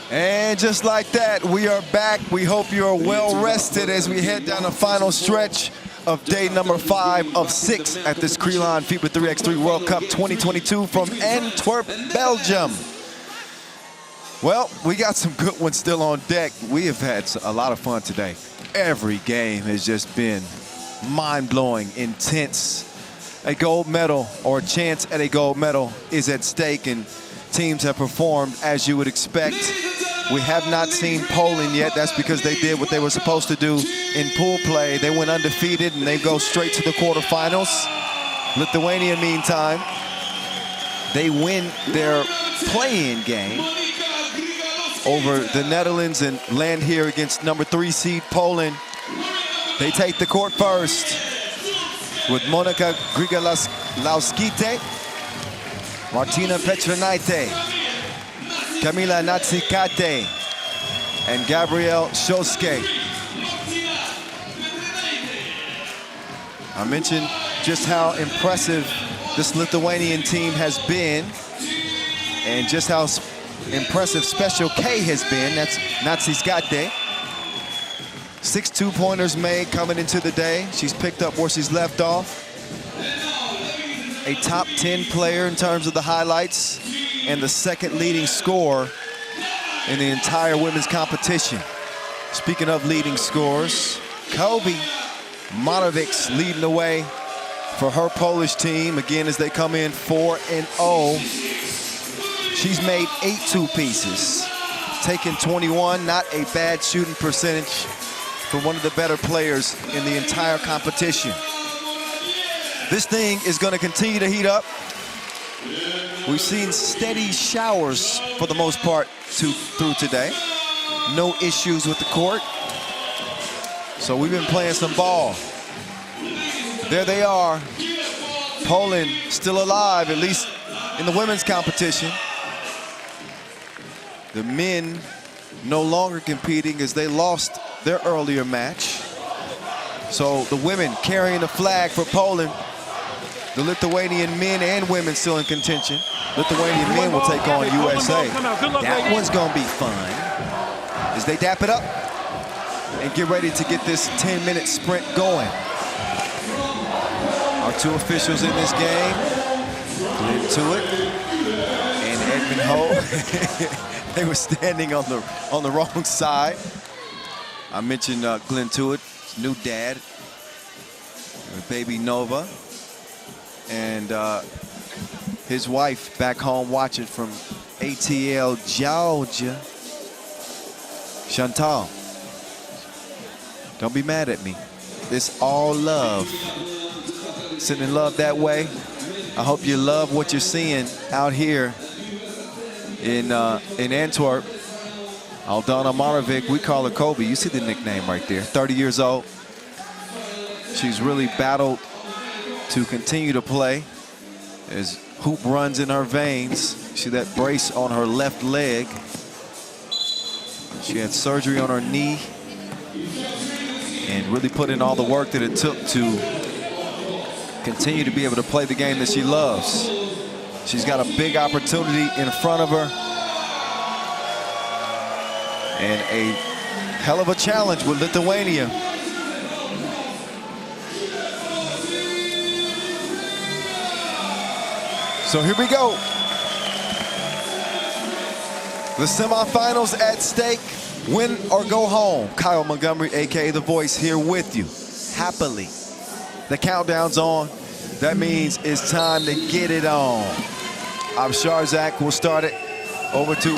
And just like that, we are back. We hope you are well rested as we head down the final stretch of day number 5 of 6 at this Crelan FIBA 3x3 World Cup 2022 from Antwerp, Belgium. Well, we got some good ones still on deck. We have had a lot of fun today. Every game has just been mind-blowing, intense. A gold medal or a chance at a gold medal is at stake, and teams have performed as you would expect. We have not seen Poland yet. That's because they did what they were supposed to do in pool play. They went undefeated and they go straight to the quarterfinals. Lithuania, meantime, they win their play-in game over the Netherlands and land here against number 3 seed Poland. They take the court first with Monika Grigolauskite, Martina Petranaite, Kamila Natsikate, and Gabrielle Shoske. I mentioned just how impressive this Lithuanian team has been and just how impressive Special K has been. That's Natsikate. 6 two-pointers made coming into the day. She's picked up where she's left off. A top 10 player in terms of the highlights and the second leading scorer in the entire women's competition. Speaking of leading scorers, Kobe Monovics leading the way for her Polish team, again, as they come in 4-0. She's made 8 two-pieces, taken 21, not a bad shooting percentage for one of the better players in the entire competition. This thing is going to continue to heat up. We've seen steady showers for the most part through today. No issues with the court. So we've been playing some ball. There they are. Poland still alive, at least in the women's competition. The men no longer competing as they lost their earlier match. So the women carrying the flag for Poland. The Lithuanian men and women still in contention. Lithuanian men will take on USA. That one's gonna be fun as they dap it up and get ready to get this 10-minute sprint going. Our 2 officials in this game, Glenn Tuitt and Edmund Ho. They were standing on the wrong side. I mentioned Glenn Tuitt's new dad, baby Nova, and his wife back home watching from ATL Georgia, Chantal. Don't be mad at me. It's all love. Sending love that way. I hope you love what you're seeing out here in Antwerp. Aldana Monovic, we call her Kobe. You see the nickname right there. 30 years old. She's really battled to continue to play as hoop runs in her veins. See that brace on her left leg. She had surgery on her knee and really put in all the work that it took to continue to be able to play the game that she loves. She's got a big opportunity in front of her and a hell of a challenge with Lithuania. So here we go. The semifinals at stake, win or go home. Kyle Montgomery, AKA The Voice, here with you, happily. The countdown's on. That means it's time to get it on. Sharzak will start it over to,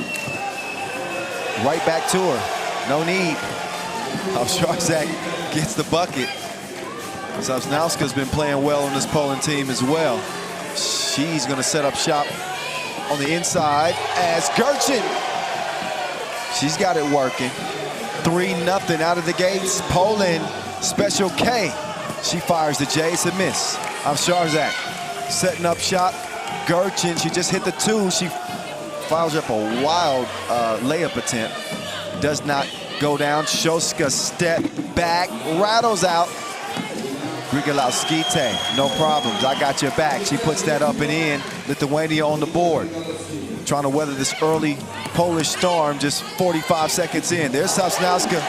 right back to her. No need. Sharzak gets the bucket. Sosnowska's been playing well on this Poland team as well. She's going to set up shop on the inside as Gerchen. She's got it working. 3-0 out of the gates. Poland, Special K. She fires the J. It's a miss. Sharzak setting up shot. Gerchen, she just hit the 2. She fires up a wild layup attempt. Does not go down. Shoska step back, rattles out. Grigolauskite, no problems. I got your back. She puts that up and in. Lithuania on the board. Trying to weather this early Polish storm just 45 seconds in. There's Sosnowska,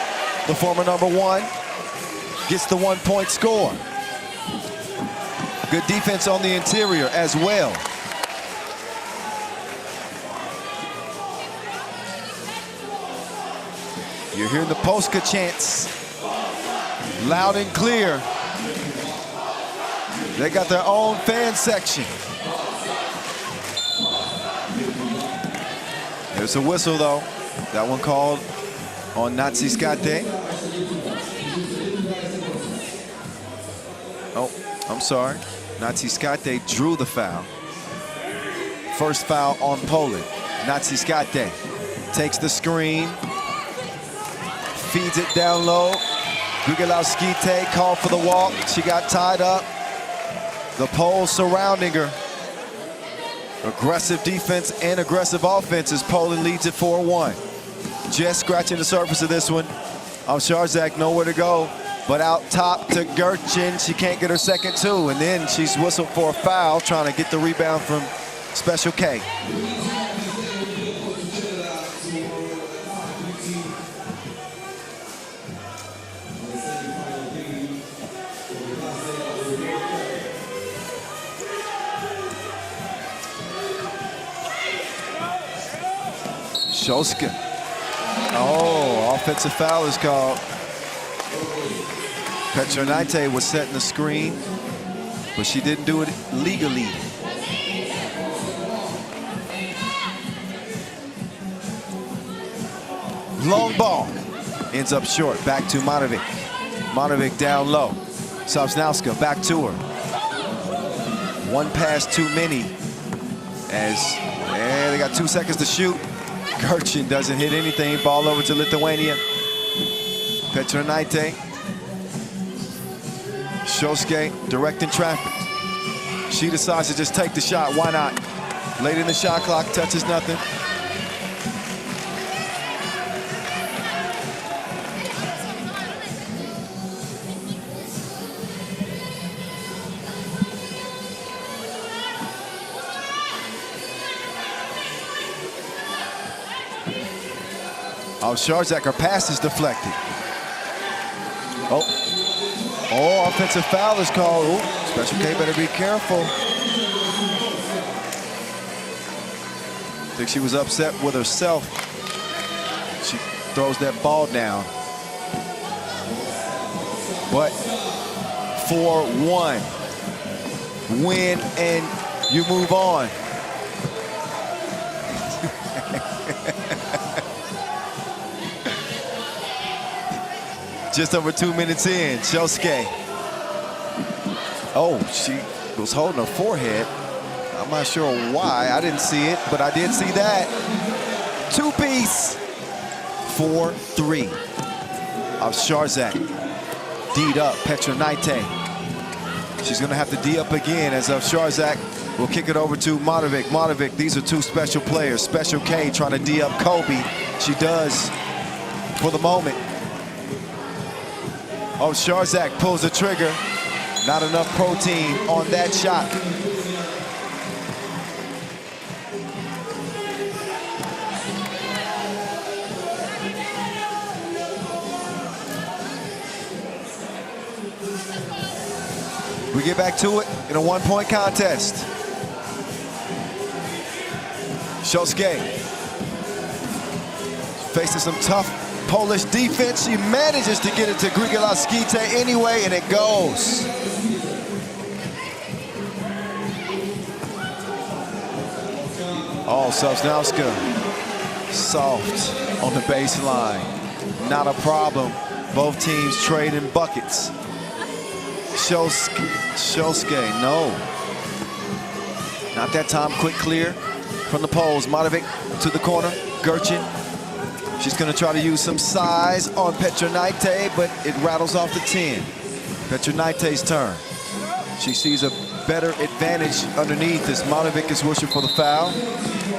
the former #1, gets the 1-point score. Good defense on the interior as well. You're hearing the Polska chants loud and clear. They got their own fan section. There's a whistle, though. That one called on Naciskate. Oh, I'm sorry. Naciskate drew the foul. First foul on Poland. Naciskate takes the screen, feeds it down low. Grigolauskite called for the walk. She got tied up. The Poles surrounding her. Aggressive defense and aggressive offense as Poland leads it 4-1. Just scratching the surface of this one. Sharzak nowhere to go, but out top to Gerchin. She can't get her second two, and then she's whistled for a foul, trying to get the rebound from Special K. Shoska. Oh, offensive foul is called. Petronite was setting the screen, but she didn't do it legally. Long ball. Ends up short. Back to Matovic. Matovic down low. Sosnowska back to her. One pass too many. They got 2 seconds to shoot. Gerchin doesn't hit anything. Ball over to Lithuania. Petronite. Shoske directing traffic. She decides to just take the shot. Why not? Late in the shot clock, touches nothing. Sharzak, her pass is deflected. Oh, offensive foul is called. Ooh, Special K better be careful. I think she was upset with herself. She throws that ball down. But 4-1. Win and you move on. Just over 2 minutes in, Shosuke. Oh, she was holding her forehead. I'm not sure why. I didn't see it, but I did see that. Two-piece. 4-3 of Sharzak. D'd up, Petronite. She's going to have to D up again as of Sharzak will kick it over to Matovic. Matovic, these are two special players. Special K trying to D up Kobe. She does for the moment. Oh, Sharzak pulls the trigger. Not enough protein on that shot. We get back to it in a one-point contest. Shosuke facing some tough Polish defense. She manages to get it to Grigolauskite anyway, and it goes. Oh, Sosnowska soft on the baseline. Not a problem. Both teams trading buckets. Shosuke, no. Not that time. Quick clear from the poles. Matovic to the corner. Gerchin. She's going to try to use some size on Petronite, but it rattles off the 10. Petronite's turn. She sees a better advantage underneath as Matovic is wishing for the foul.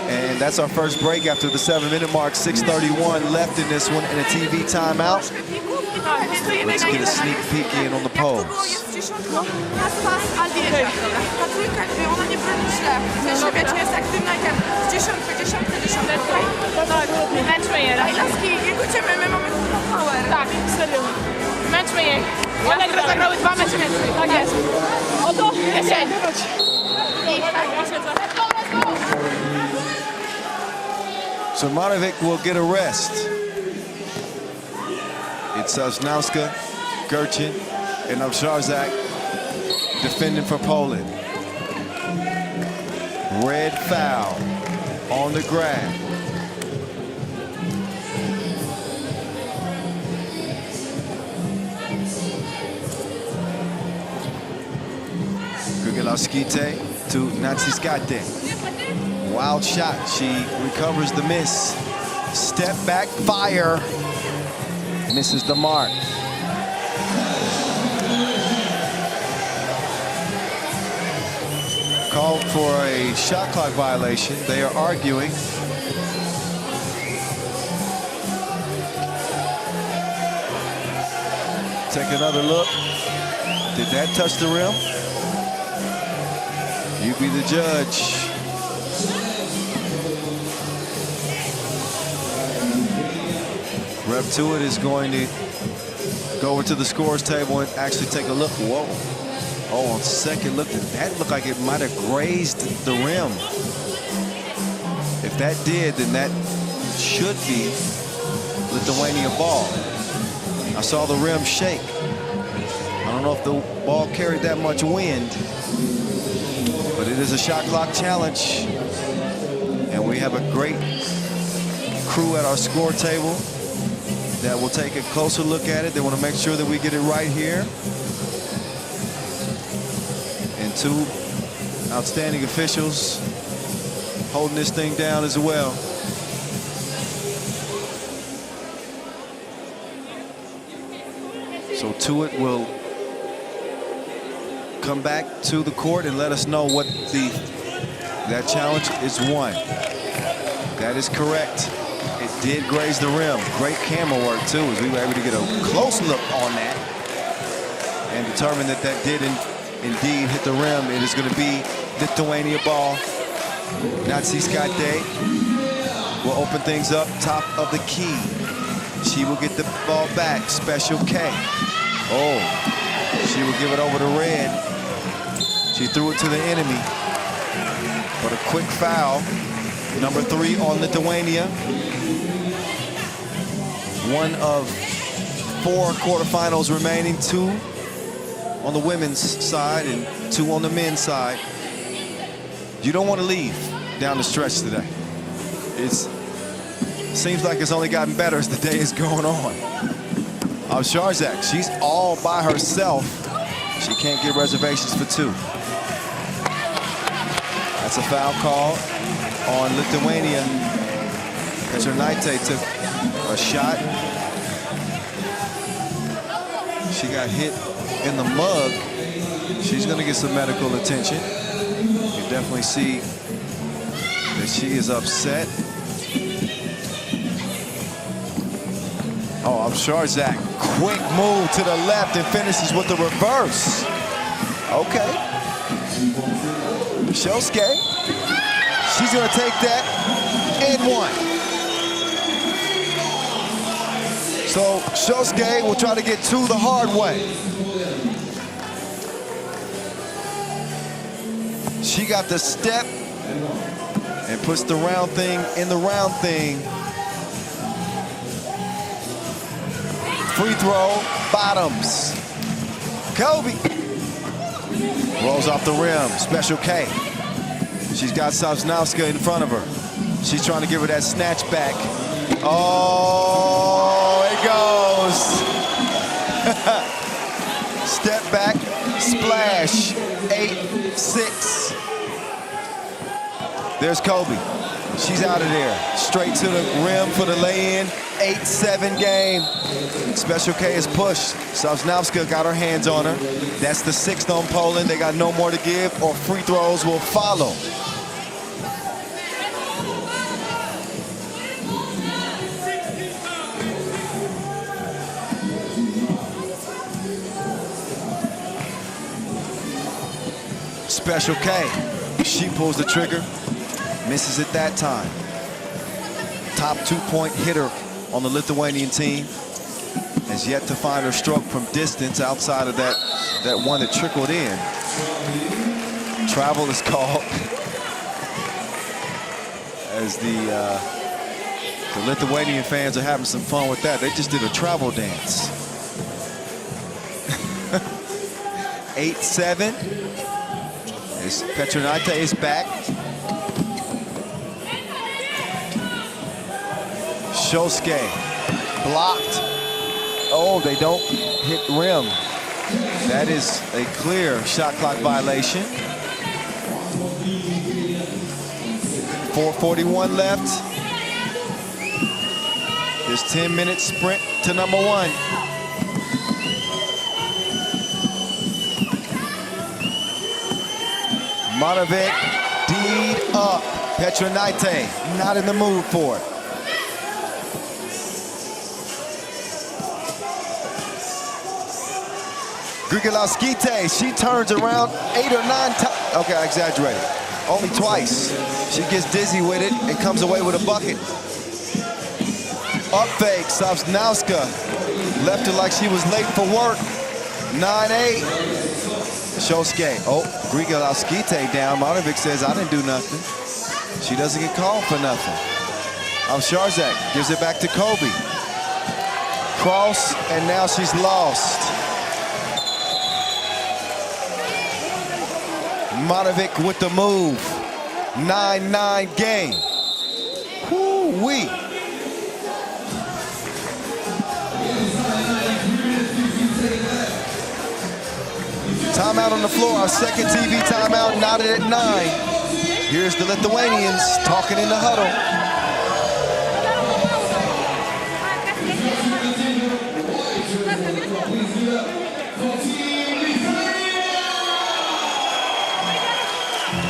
And that's our first break after the 7-minute mark. 6:31 left in this one and a TV timeout. Let's get a sneak peek in on the pose. Ta trójka, ona nie broni źle. W sensie, wiecie, jest aktywna i dziesiątka. Tak, męczmy je. Daj laski, nie kłócimy, my mamy power. Tak, serio. Męczmy je. One zagrały 2 mecze więcej. Tak jest. Oto, jest. So Monovic will get a rest. It's Sosnowska, Gerchin, and Obszarzak defending for Poland. Red foul on the grab. Gugelowskite to Natsiskate. Wild shot, she recovers the miss. Step back, fire. Misses the mark. Called for a shot clock violation. They are arguing. Take another look. Did that touch the rim? You be the judge. Rep to it is going to go over to the scores table and actually take a look. Whoa. Oh, on second look, that looked like it might have grazed the rim. If that did, then that should be Lithuania ball. I saw the rim shake. I don't know if the ball carried that much wind, but it is a shot clock challenge. And we have a great crew at our score table that will take a closer look at it. They want to make sure that we get it right here. And 2 outstanding officials holding this thing down as well. So Tuit will come back to the court and let us know what that challenge is won. That is correct. It did graze the rim. Great camera work too, as we were able to get a close look on that and determine that that did indeed hit the rim. It is going to be Lithuania ball. Natsiskate will open things up top of the key. She will get the ball back. Special K. Oh, she will give it over to Red. She threw it to the enemy. But a quick foul. Number 3 on Lithuania. 1 of 4 quarterfinals remaining. 2 on the women's side and 2 on the men's side. You don't want to leave down the stretch today. It seems like it's only gotten better as the day is going on. Sharzak, she's all by herself. She can't get reservations for 2. That's a foul call on Lithuania. Petronite took a shot. She got hit in the mug. She's going to get some medical attention. You definitely see that she is upset. Oh, Sharzak, quick move to the left and finishes with the reverse. Okay. Shosuke, she's gonna take that and 1. So Shosuke will try to get 2 the hard way. She got the step and puts the round thing in the round thing. Free throw, bottoms. Kobe rolls off the rim. Special K. She's got Sosnowska in front of her. She's trying to give her that snatch back. Oh, it goes. Step back, splash. 8-6. There's Kobe. She's out of there. Straight to the rim for the lay-in. 8-7 game. Special K is pushed. Sosnowska got her hands on her. That's the 6th on Poland. They got no more to give, or free throws will follow. Special K, she pulls the trigger, misses it that time. Top 2-point hitter on the Lithuanian team has yet to find her stroke from distance outside of that one that trickled in. Travel is called as the Lithuanian fans are having some fun with that. They just did a travel dance. 8-7. Petronaite is back. Shosuke blocked. Oh, they don't hit rim. That is a clear shot clock violation. 4:41 left. This 10-minute sprint to number 1. Monovic D'd up. Petronaite not in the mood for it. Grigolauskite, she turns around 8 or 9 times. Okay, I exaggerated. Only twice. She gets dizzy with it and comes away with a bucket. Up fake, Sosnowska left her like she was late for work. 9-8. Shosuke, oh, Grigolauskite down. Monovic says, I didn't do nothing. She doesn't get called for nothing. Sharzak gives it back to Kobe. Cross, and now she's lost. Monovic with the move. 9-9 game. Woo-wee. Timeout on the floor. Our second TV timeout, knotted at 9. Here's the Lithuanians talking in the huddle.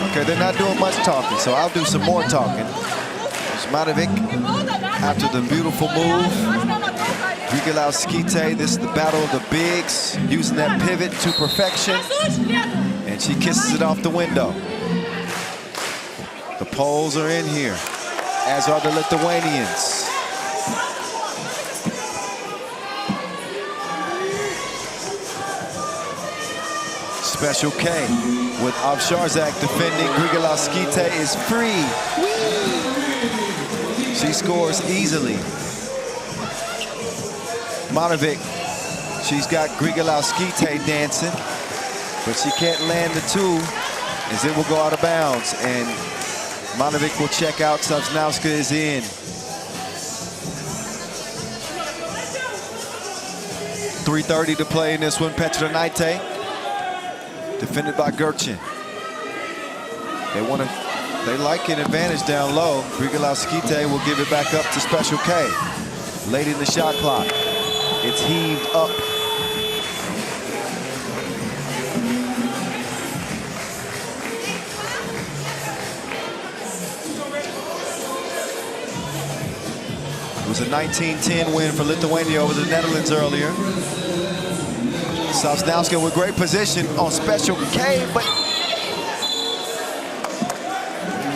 Okay, they're not doing much talking, so I'll do some more talking. Monovic, after the beautiful move. Grigolauskite, this is the battle of the bigs, using that pivot to perfection. And she kisses it off the window. The Poles are in here, as are the Lithuanians. Special K with Sharzak defending. Grigolauskite is free. She scores easily. Monovic, she's got Grigolauskite dancing, but she can't land the two as it will go out of bounds. And Monovic will check out. Sosnowska is in. 3:30 to play in this one. Petronaite, defended by Gerchin. They like an advantage down low. Grigolauskite will give it back up to Special K. Late in the shot clock. It's heaved up. It was a 19-10 win for Lithuania over the Netherlands earlier. Sosnowska with great position on Special K, but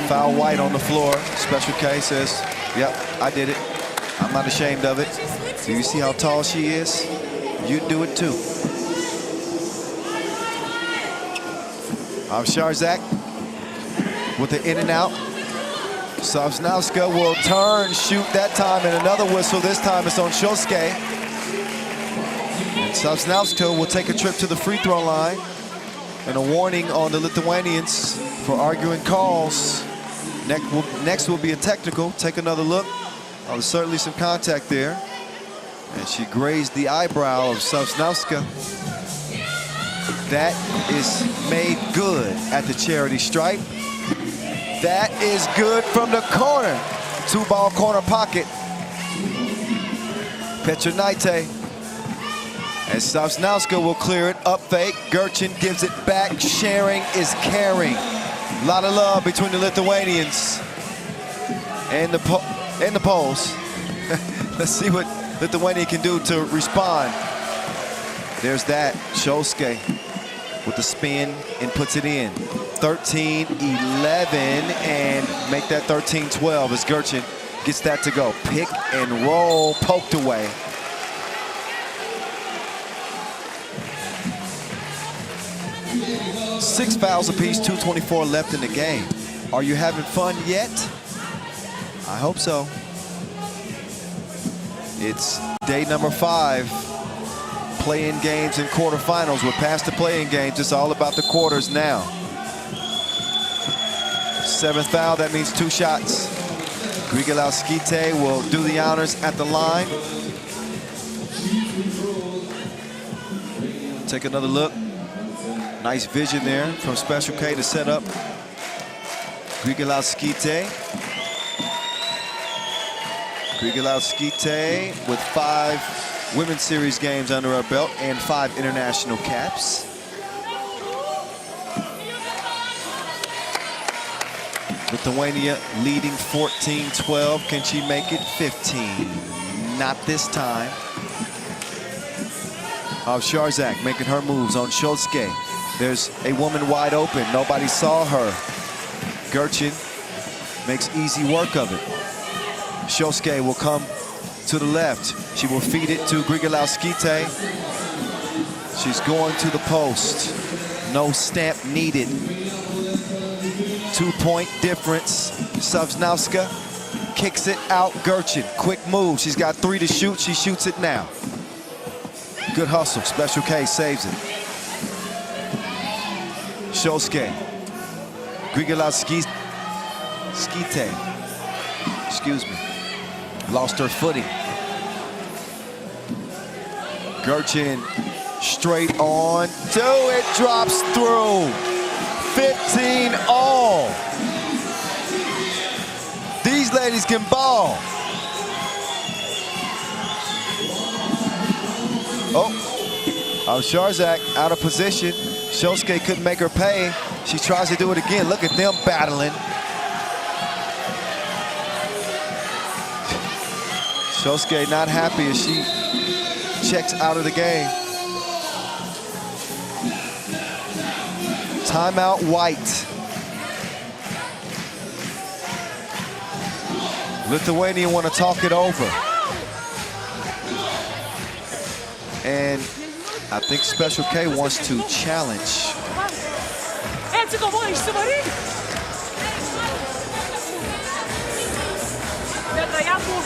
foul white on the floor. Special K says, yep, I did it. I'm not ashamed of it. Do you see how tall she is? You do it too. Sharzak with the in and out. Sosnowska will turn, shoot that time, and another whistle. This time it's on Shosuke. And Sosnowska will take a trip to the free throw line. And a warning on the Lithuanians for arguing calls. Next will be a technical. Take another look. Oh, there's certainly some contact there. And she grazed the eyebrow of Sosnowska. That is made good at the charity stripe. That is good from the corner. 2-ball corner pocket. Petronaite. And Sosnowska will clear it. Up fake. Gerchin gives it back. Sharing is caring. A lot of love between the Lithuanians and the Poles. Let's see what Lithuania can do to respond. There's that. Shosuke with the spin and puts it in. 13-11, and make that 13-12 as Gertchen gets that to go. Pick and roll, poked away. Six fouls apiece, 2:24 left in the game. Are you having fun yet? I hope so. It's day number 5. Play-in games and quarterfinals. We're past the play-in games. It's all about the quarters now. 7th foul, that means 2 shots. Grigolauskite will do the honors at the line. Take another look. Nice vision there from Special K to set up Grigolauskite. Grigolauskite with 5 Women's Series games under our belt and 5 international caps. Lithuania leading 14-12. Can she make it 15? Not this time. Sharzak making her moves on Shosuke. There's a woman wide open. Nobody saw her. Gertchen makes easy work of it. Shosuke will come to the left. She will feed it to Grigolauskite. She's going to the post. No stamp needed. 2-point difference. Sosnowska kicks it out. Gertchen, quick move. She's got 3 to shoot. She shoots it now. Good hustle. Special K saves it. Shosuke. Grigolauskite. Excuse me. Lost her footing. Gertchen straight on. It drops through. 15 all. These ladies can ball. Sharzak out of position. Shosuke couldn't make her pay. She tries to do it again. Look at them battling. Shosuke not happy as she checks out of the game. Timeout White. Lithuania want to talk it over. And I think Special K wants to challenge.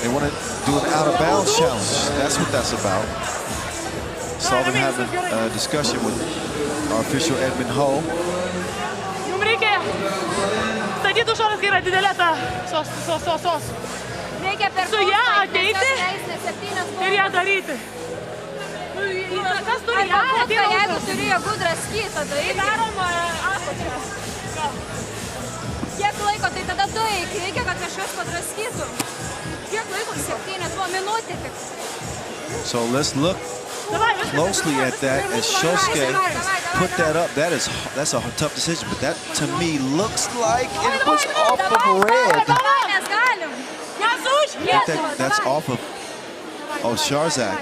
They want to do an out-of-bounds challenge. That's what that's about. Saw them having a discussion with our official Edmund Ho. So let's look closely at that as Shosuke put that up. That's a tough decision, but that to me looks like it was off of red. I think that's off of Sharzak.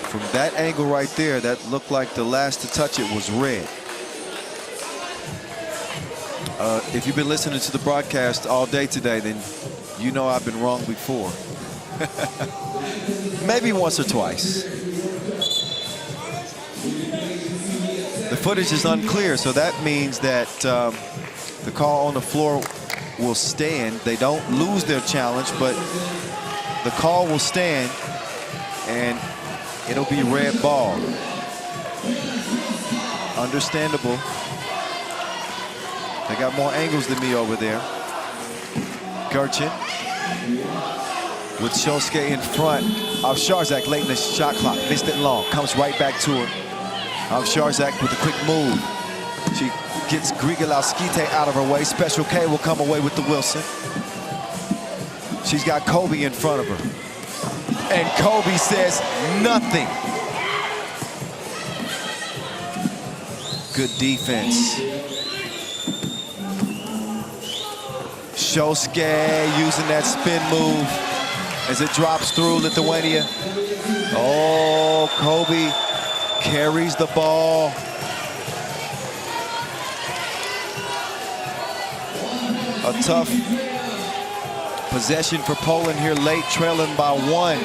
From that angle right there, that looked like the last to touch it was red. If you've been listening to the broadcast all day today, then you know I've been wrong before. Maybe once or twice. The footage is unclear, so that means that the call on the floor will stand. They don't lose their challenge, but the call will stand, and it'll be red ball. Understandable. They got more angles than me over there. Gertchen with Shosuke in front of Sharzak late in the shot clock. Missed it long. Comes right back to her. Sharzak with a quick move. She gets Grigolauskite out of her way. Special K will come away with the Wilson. She's got Kobe in front of her. And Kobe says nothing. Good defense. Shosuke using that spin move as it drops through Lithuania. Oh, Kobe carries the ball. A tough possession for Poland here late, trailing by 1.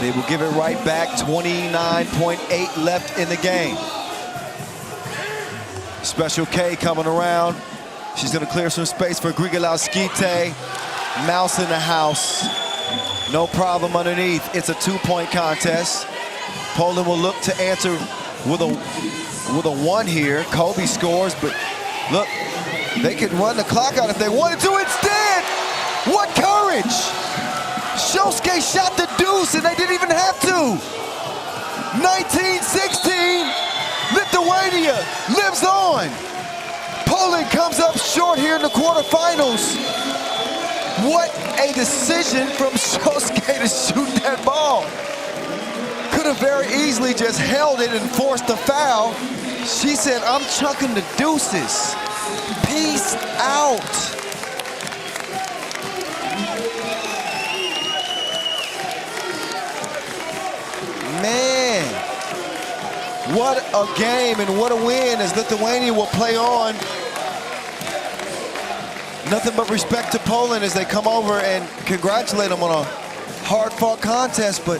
They will give it right back, 29.8 left in the game. Special K coming around. She's gonna clear some space for Grigolauskite. Mouse in the house. No problem underneath. It's a 2-point contest. Poland will look to answer with a 1 here. Kobe scores, but look, they could run the clock out if they wanted to. Instead, what courage! Shosuke shot the deuce and they didn't even have to. 1916, Lithuania lives on. Poland comes up short here in the quarterfinals. What a decision from Shosuke to shoot that ball. Could have very easily just held it and forced the foul. She said, I'm chunking the deuces. Peace out. Man, what a game and what a win as Lithuania will play on. Nothing but respect to Poland as they come over and congratulate them on a hard-fought contest, but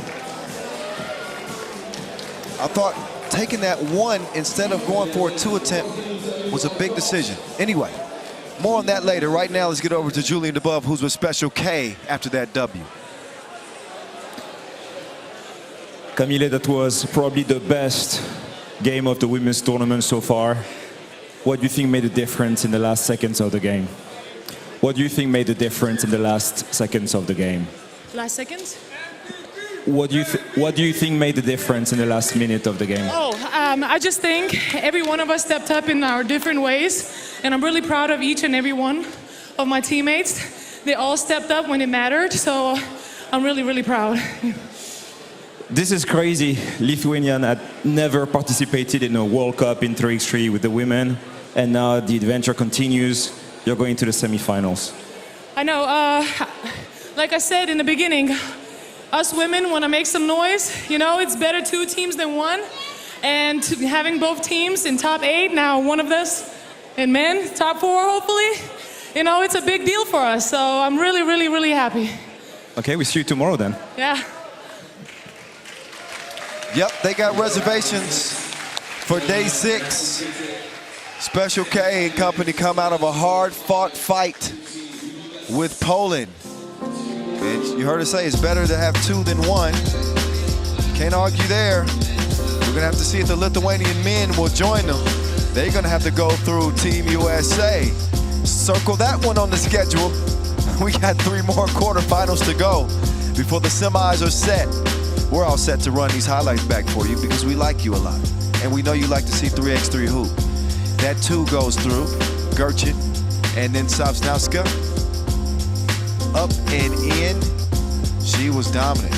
I thought taking that 1 instead of going for a 2 attempt was a big decision. Anyway, more on that later. Right now, let's get over to Julian DeBove, who's with Special K after that W. Camille, that was probably the best game of the women's tournament so far. What do you think made a difference in the last seconds of the game? What do you think made the difference in the last seconds of the game? Last seconds? What do you think made the difference in the last minute of the game? I just think every one of us stepped up in our different ways, and I'm really proud of each and every one of my teammates. They all stepped up when it mattered, so I'm really, really proud. This is crazy. Lithuania had never participated in a World Cup in 3x3 with the women, and now the adventure continues. You're going to the semifinals. I know, like I said in the beginning, us women want to make some noise. You know, it's better 2 teams than 1. And having both teams in top 8, now one of us in men, top 4 hopefully, you know, it's a big deal for us. So I'm really, really, really happy. Okay, we see you tomorrow then. Yeah. Yep, they got reservations for day 6. Special K and company come out of a hard-fought fight with Poland. And you heard her say it's better to have 2 than 1. Can't argue there. We're gonna have to see if the Lithuanian men will join them. They're gonna have to go through Team USA. Circle that one on the schedule. We got 3 more quarterfinals to go before the semis are set. We're all set to run these highlights back for you because we like you a lot. And we know you like to see 3x3 hoop. That 2 goes through Gerchin and then Savsnowska. Up and in. She was dominant.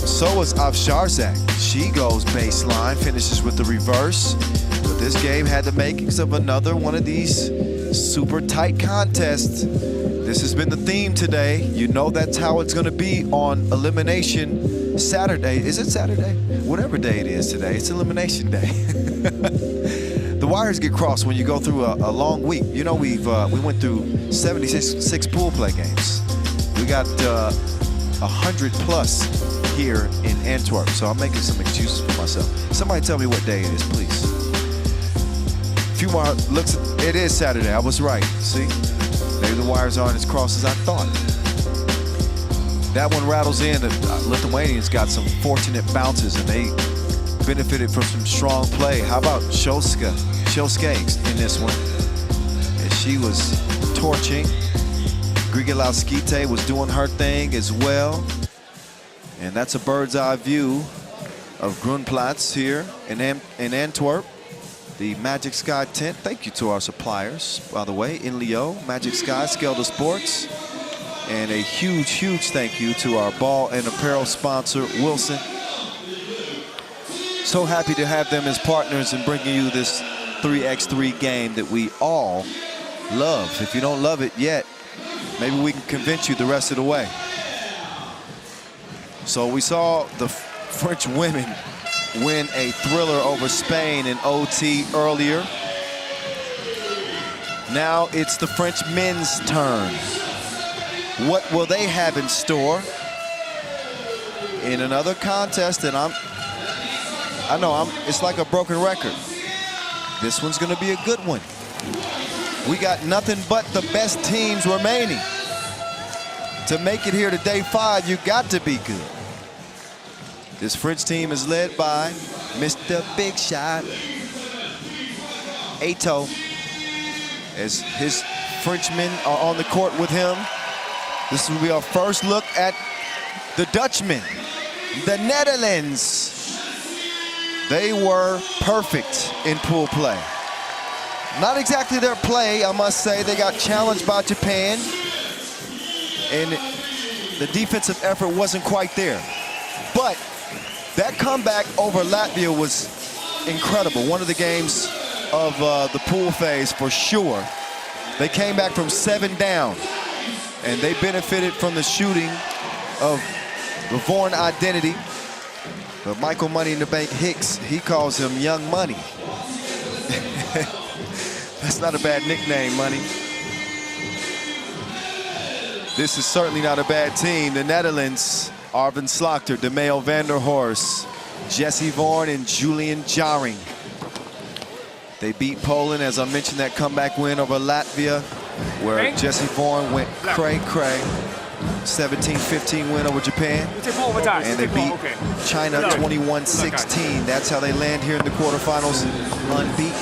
So was Avsharzak. She goes baseline, finishes with the reverse. But this game had the makings of another one of these super tight contests. This has been the theme today. You know that's how it's going to be on Elimination Saturday. Is it Saturday? Whatever day it is today, it's Elimination Day. The wires get crossed when you go through a long week. You know, we went through 76 pool play games. We got 100 plus here in Antwerp, so I'm making some excuses for myself. Somebody tell me what day it is, please. A few more looks. It is Saturday. I was right. See, maybe the wires aren't as crossed as I thought. That one rattles in. The Lithuanians got some fortunate bounces, and they benefited from some strong play. How about Shosuke in this one? And she was torching. Grigolauskite was doing her thing as well. And that's a bird's eye view of Grundplatz here in Antwerp. The Magic Sky tent. Thank you to our suppliers, by the way, in Leo, Magic Sky, Skelda Sports. And a huge, huge thank you to our ball and apparel sponsor, Wilson. So happy to have them as partners in bringing you this 3x3 game that we all love. If you don't love it yet, maybe we can convince you the rest of the way. So we saw the French women win a thriller over Spain in OT earlier. Now it's the French men's turn. What will they have in store in another contest? And it's like a broken record. This one's gonna be a good one. We got nothing but the best teams remaining. To make it here to day 5, you got to be good. This French team is led by Mr. Big Shot, Eto'o, as his Frenchmen are on the court with him. This will be our first look at the Dutchmen, the Netherlands. They were perfect in pool play. Not exactly their play, I must say. They got challenged by Japan, and the defensive effort wasn't quite there. But that comeback over Latvia was incredible. One of the games of the pool phase for sure. They came back from 7 down, and they benefited from the shooting of the Vorn identity. But Michael Money in the Bank Hicks, he calls him Young Money. That's not a bad nickname, Money. This is certainly not a bad team. The Netherlands, Arvin Slagter, DeMeo van der Horst, Jesse Vorn, and Julian Jaring. They beat Poland, as I mentioned, that comeback win over Latvia, where Jesse Vorn went cray-cray. 17-15 win over Japan. And they beat China 21-16. That's how they land here in the quarterfinals, unbeaten.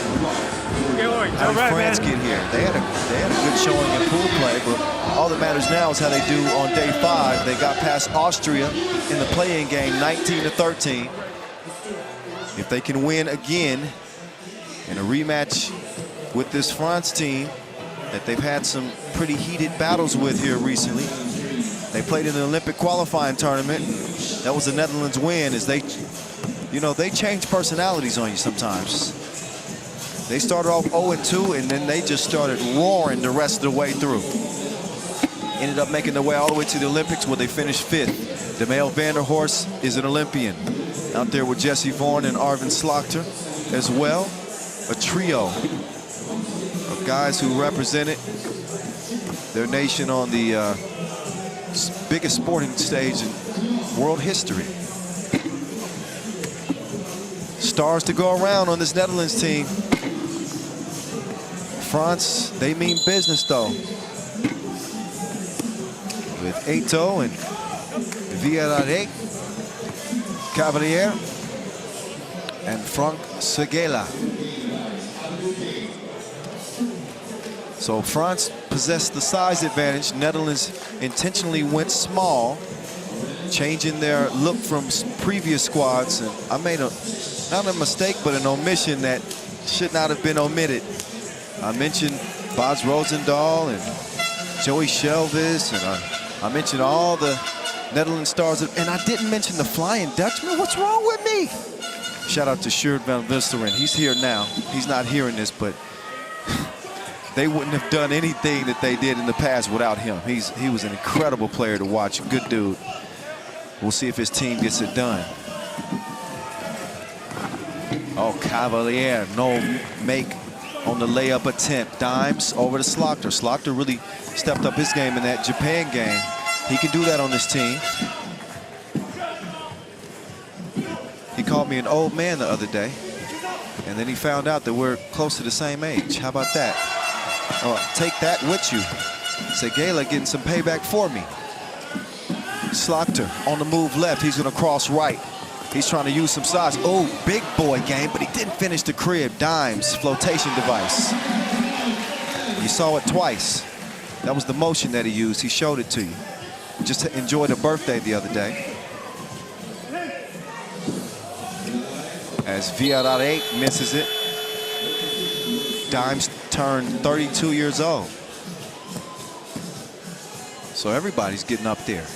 How did France get here? They had a good showing in pool play, but all that matters now is how they do on day 5. They got past Austria in the play-in game, 19-13. If they can win again in a rematch with this France team that they've had some pretty heated battles with here recently. They played in the Olympic qualifying tournament. That was the Netherlands win, as they change personalities on you sometimes. They started off 0-2, and then they just started roaring the rest of the way through. Ended up making their way all the way to the Olympics, where they finished 5th. DeMeo van der Horst is an Olympian. Out there with Jesse Vorn and Arvin Slagter as well. A trio of guys who represented their nation on the biggest sporting stage in world history. Stars to go around on this Netherlands team. France, they mean business though. With Eto'o and Villarreal, Cavalier, and Frank Segela. So France possessed the size advantage. Netherlands intentionally went small, changing their look from previous squads. And I made not a mistake, but an omission that should not have been omitted. I mentioned Bas Rosendahl and Joey Shelvis, and I mentioned all the Netherlands stars, and I didn't mention the Flying Dutchman. What's wrong with me? Shout out to Sjoerd van Visteren. He's here now. He's not hearing this, but they wouldn't have done anything that they did in the past without him. He was an incredible player to watch. Good dude. We'll see if his team gets it done. Oh, Cavalier, no make on the layup attempt. Dimes over to Slagter. Slagter really stepped up his game in that Japan game. He can do that on this team. He called me an old man the other day, and then he found out that we're close to the same age. How about that? Oh, take that with you. Segela getting some payback for me. Slagter on the move left. He's going to cross right. He's trying to use some size. Oh, big boy game, but he didn't finish the crib. Dimes, flotation device. You saw it twice. That was the motion that he used. He showed it to you. Just enjoyed a birthday the other day. As Villarreal misses it. Dimes turned 32 years old. So everybody's getting up there.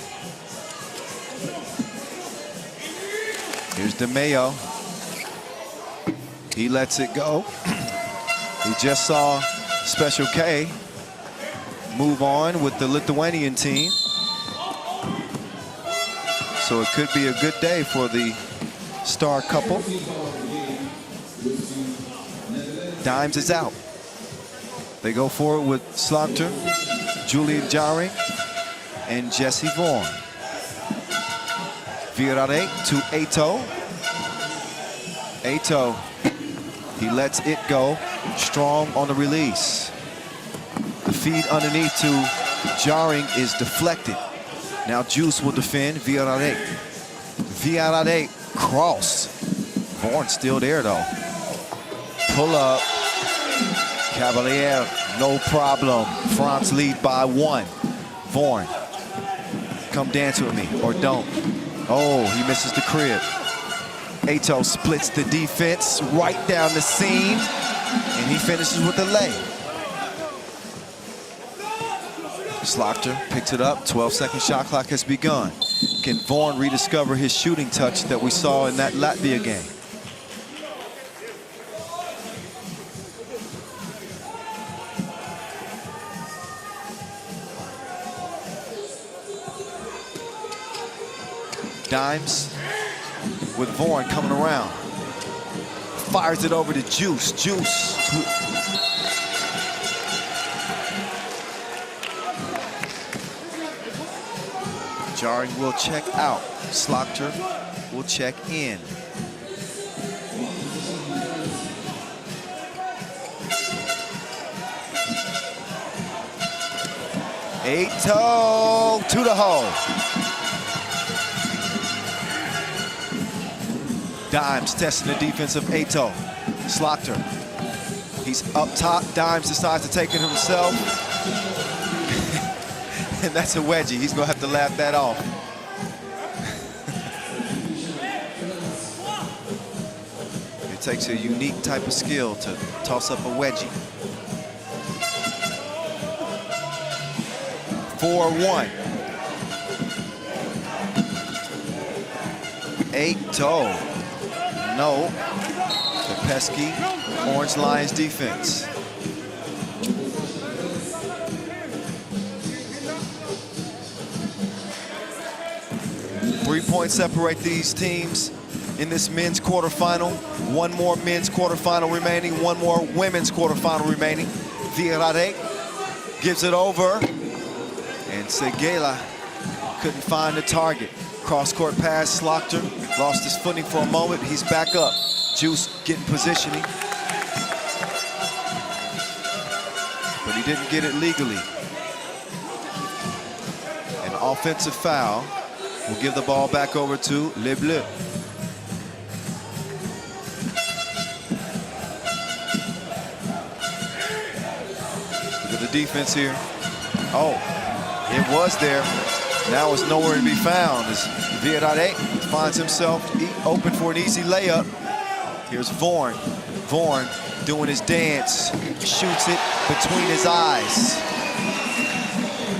Here's DeMeo. He lets it go. He just saw Special K move on with the Lithuanian team. So it could be a good day for the star couple. Dimes is out. They go forward with Slaughter, Julian Jaring, and Jesse Vaughan. Virare to Ato. Ato, he lets it go. Strong on the release. The feed underneath to Jaring is deflected. Now Juice will defend Virare. Virare cross. Vaughan still there though. Pull up. Cavalier, no problem. France lead by 1. Vaughan, come dance with me or don't. Oh, he misses the crib. Ato splits the defense right down the seam, and he finishes with a lay. Slaughter picks it up. 12-second shot clock has begun. Can Vaughan rediscover his shooting touch that we saw in that Latvia game? Dimes with Vaughan coming around. Fires it over to Juice. Juice. Jaring will check out. Slaughter will check in. Ato to the hole. Dimes testing the defense of Ato. Slaughter. He's up top. Dimes decides to take it himself. And that's a wedgie. He's going to have to laugh that off. It takes a unique type of skill to toss up a wedgie. 4-1. Ato. No. The pesky Orange Lions defense. Three points separate these teams in this men's quarterfinal. One more men's quarterfinal remaining, one more women's quarterfinal remaining. Virare gives it over, and Seguela couldn't find the target. Cross-court pass, Slaughter lost his footing for a moment. He's back up. Juice getting positioning. But he didn't get it legally. An offensive foul will give the ball back over to Les Bleus. Look at the defense here. Oh, it was there. Now it's nowhere to be found as Virare finds himself open for an easy layup. Here's Vaughan. Vaughan doing his dance, shoots it between his eyes.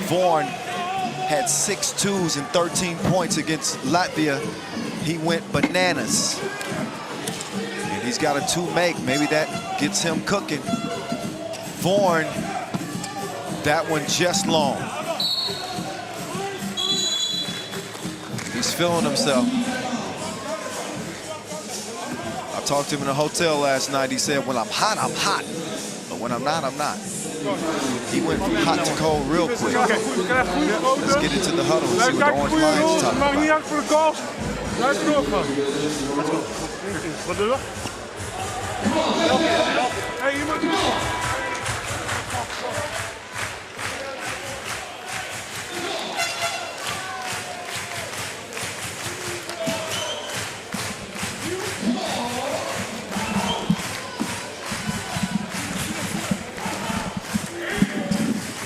Vaughan had 6 twos and 13 points against Latvia. He went bananas. And he's got a 2-make. Maybe that gets him cooking. Vaughan, that one just long. He's feeling himself. I talked to him in a hotel last night. He said, when I'm hot, I'm hot. But when I'm not, I'm not. He went from hot to cold real quick. Let's get into the huddle and see what the Orange Lions is talking about.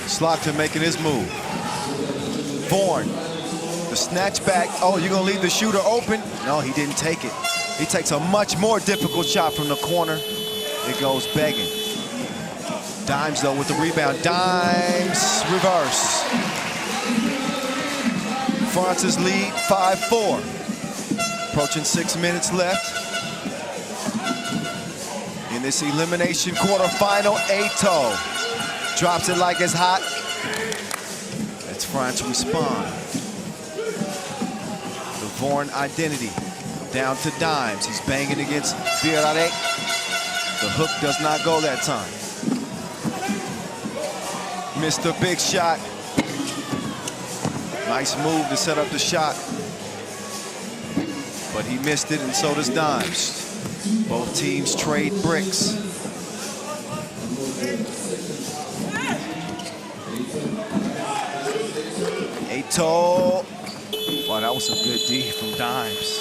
Slaughter making his move. Vaughan, the snatch back. Oh, you're gonna leave the shooter open? No, he didn't take it. He takes a much more difficult shot from the corner. It goes begging. Dimes though with the rebound. Dimes, reverse. France's lead, 5-4. Approaching 6 minutes left. In this elimination quarterfinal, Ato drops it like it's hot. That's France respond. The Vaughan identity. Down to Dimes. He's banging against Virare. The hook does not go that time. Missed a big shot. Nice move to set up the shot. But he missed it, and so does Dimes. Both teams trade bricks. Ato. Wow, that was some good D from Dimes.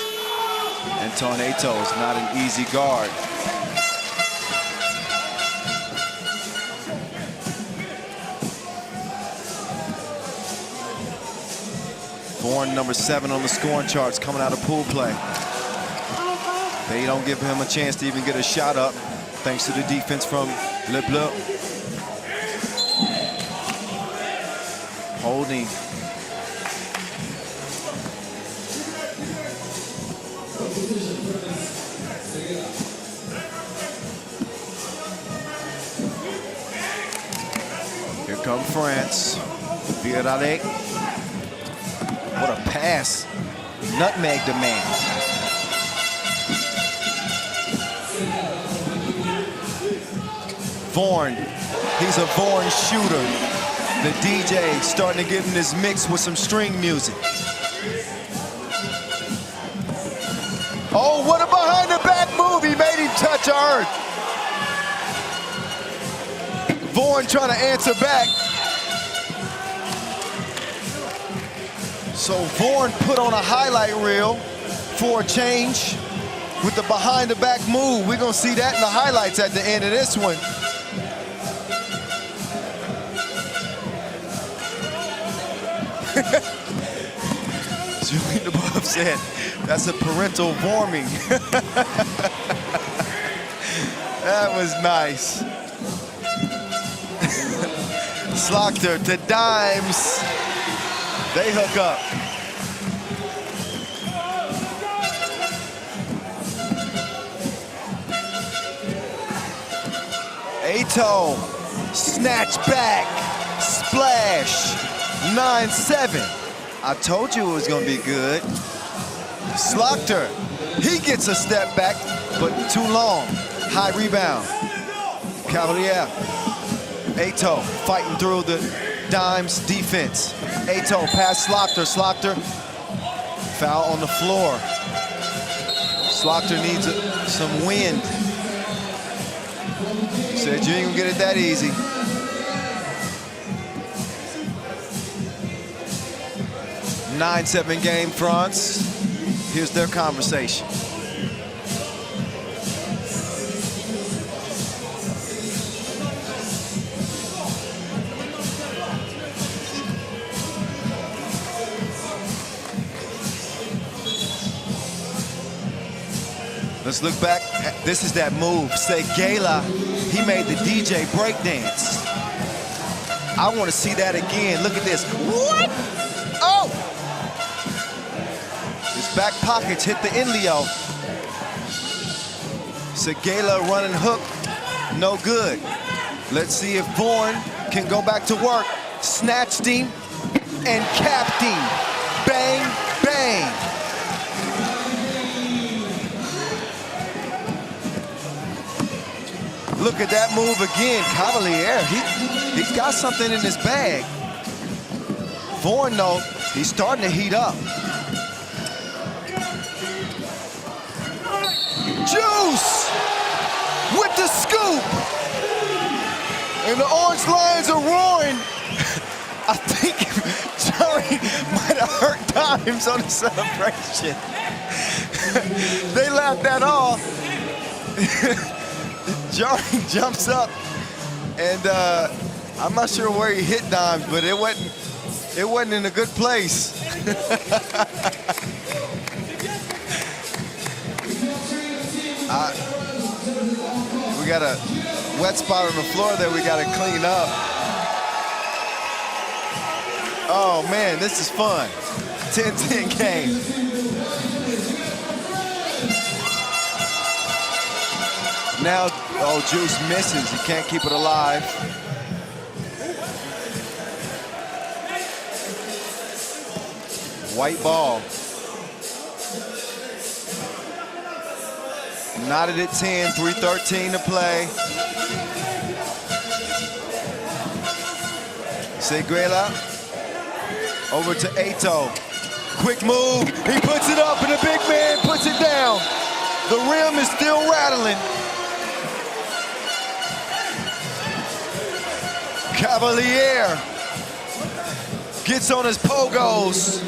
Anton Ato is not an easy guard. Born number 7 on the scoring charts coming out of pool play. They don't give him a chance to even get a shot up thanks to the defense from Le Bleu. Holding. Here come France. Virare. What a pass. Nutmeg the man. Vorn. He's a Vorn shooter. The DJ starting to get in this mix with some string music. Oh, what a behind the back move. He made him touch earth. Vorn trying to answer back. So Vorn put on a highlight reel for a change with the behind the back move. We're gonna see that in the highlights at the end of this one. Julian above said, that's a parental warming. That was nice. Slaughter to Dimes. They hook up. Ato, snatch back, splash, 9-7. I told you it was gonna be good. Slaughter, he gets a step back, but too long. High rebound. Cavalier. Ato fighting through the Dimes defense. Ato past Slaughter. Slaughter, foul on the floor. Slaughter needs some wind. Said you ain't gonna get it that easy. – 9-7 game, France. Here's their conversation. Let's look back. This is that move. Segela, he made the DJ breakdance. I want to see that again. Look at this. What? Oh! His back pockets hit the inleo. Segela running hook. No good. Let's see if Vorn can go back to work. Snatched him and capped him. Bang, bang. Look at that move again. Cavalier, he's got something in his bag. Vorn, though, he's starting to heat up. Juice with the scoop. And the Orange Lions are roaring. I think Jerry might have hurt Dimes on the celebration. They laughed that off. Jerry jumps up, and I'm not sure where he hit Dimes, but it wasn't in a good place. We got a wet spot on the floor that we got to clean up. Oh man, this is fun. 10-10 game. Now, oh, Juice misses. He can't keep it alive. White ball. Knotted at 10, 3:13 to play. Seguela over to Eto'o. Quick move, he puts it up and the big man puts it down. The rim is still rattling. Cavalier gets on his pogos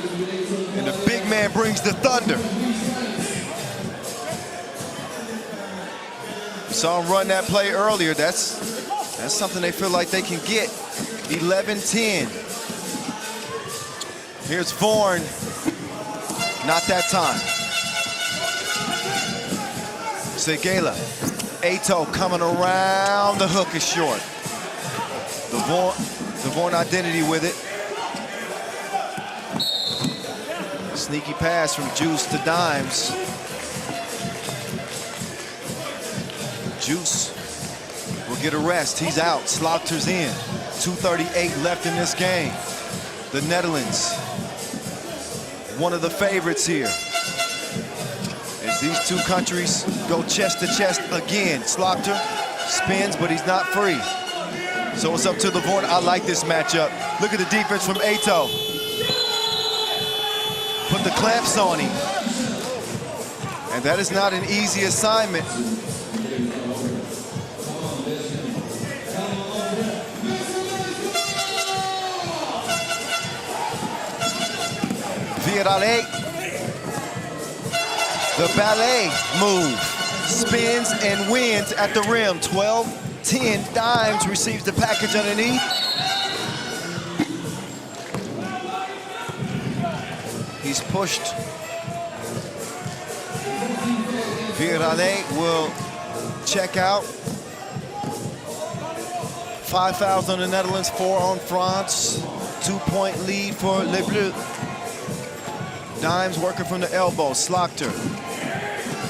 and the big man brings the thunder. Saw him run that play earlier. That's something they feel like they can get. 11-10. Here's Vorn. Not that time. Seguela. Eto'o coming around. The hook is short. The Vorn identity with it. Sneaky pass from Juice to Dimes. Juice will get a rest. He's out. Slaughter's in. 2:38 left in this game. The Netherlands, one of the favorites here. As these two countries go chest to chest again. Slaughter spins, but he's not free. So it's up to the Vorn. I like this matchup. Look at the defense from Eto'o. Put the clamps on him. And that is not an easy assignment. Virale, the ballet move, spins and wins at the rim. 12-10, Dimes receives the package underneath. He's pushed. Virale will check out. 5 fouls on the Netherlands, 4 on France. 2-point lead for Les Bleus. Dimes working from the elbow, Slaughter.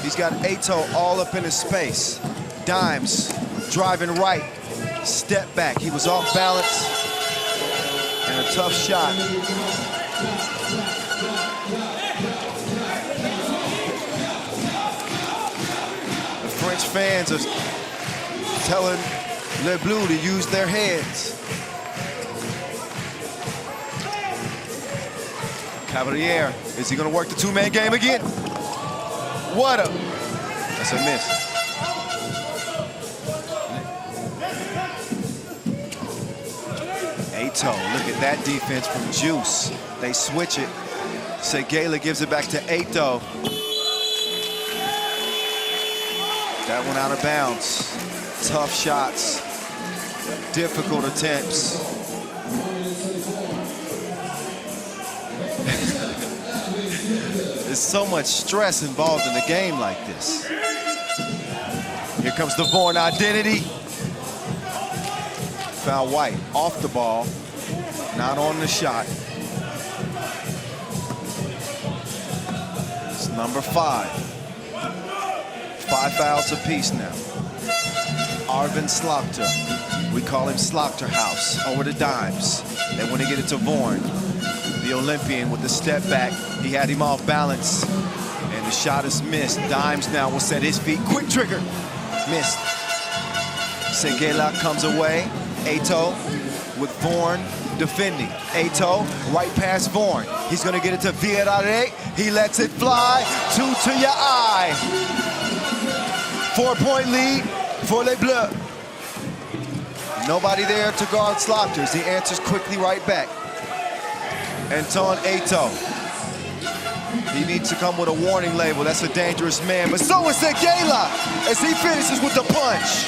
He's got Eto'o all up in his space. Dimes driving right, step back. He was off balance and a tough shot. The French fans are telling Les Bleus to use their heads. Cavalier, is he gonna work the two-man game again? That's a miss. Eto'o, look at that defense from Juice. They switch it. Seguela gives it back to Eto'o. That one out of bounds. Tough shots, difficult attempts. There's so much stress involved in a game like this. Here comes the Vorn identity. Foul White off the ball, not on the shot. It's number 5. 5 fouls apiece now. Arvin Slaughter. We call him Slaughterhouse. Over to Dimes. They want to get it to Vorn. The Olympian with the step back. He had him off balance. And the shot is missed. Dimes now will set his feet. Quick trigger. Missed. Seguela comes away. Eto'o with Vorn defending. Eto'o right past Vorn. He's going to get it to Virale. He lets it fly. 2 to your eye. 4-point lead for Les Bleus. Nobody there to guard Slaughter. He answers quickly right back. Anton Eto'o. He needs to come with a warning label. That's a dangerous man. But so is Seguela as he finishes with the punch.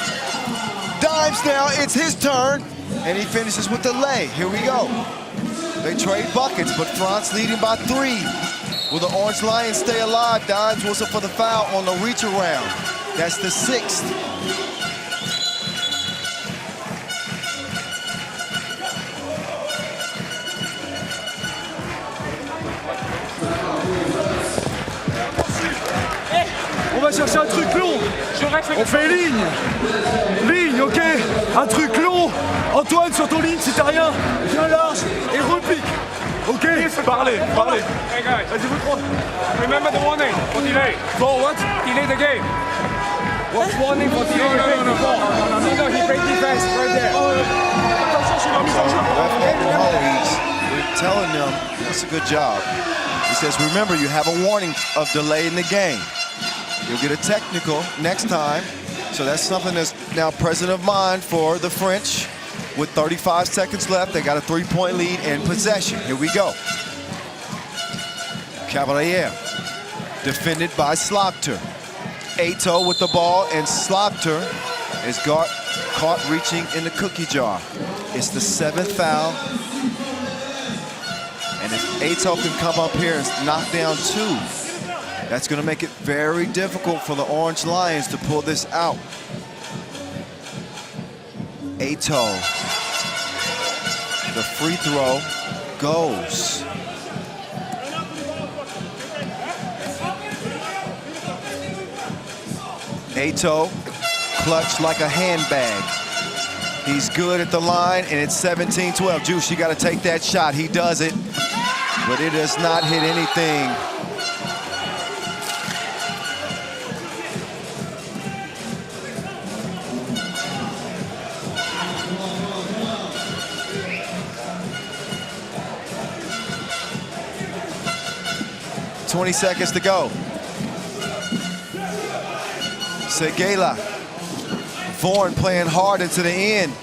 Dimes now, it's his turn. And he finishes with the lay. Here we go. They trade buckets, but France leading by 3. Will the Orange Lions stay alive? Dimes whistle for the foul on the reach around. That's the 6th. On va chercher un truc long. On fait ligne. Ligne, ok. Un truc long. Antoine, sur ton ligne, si t'as rien, viens large et repique. Ok. Parlez. Vas-y, vous 3. Remember the warning for delay. For what? Delay the game. Warning for the No, he break defense right there. We're telling them, that's a good job. He says, remember, you have a warning of delay in the game. You'll get a technical next time. So that's something that's now present of mind for the French. With 35 seconds left, they got a 3-point lead and possession. Here we go. Cavalier, defended by Slaughter. Ato with the ball, and Slaughter is caught reaching in the cookie jar. It's the 7th foul. And if Ato can come up here and knock down 2, that's going to make it very difficult for the Orange Lions to pull this out. Ato. The free throw goes. Ato, clutch like a handbag. He's good at the line, and it's 17-12. Juice, you got to take that shot. He does it, but it does not hit anything. $20 seconds to go. Segela. Vaughan playing hard into the end.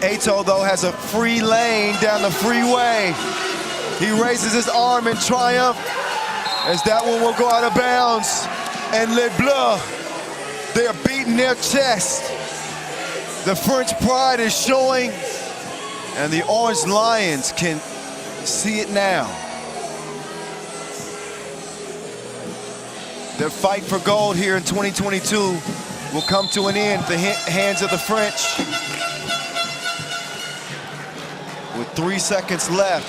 Ato, though, has a free lane down the freeway. He raises his arm in triumph as that one will go out of bounds. And Les Bleus, they're beating their chest. The French pride is showing, and the Orange Lions can see it now. Their fight for gold here in 2022 will come to an end at the hands of the French. With 3 seconds left.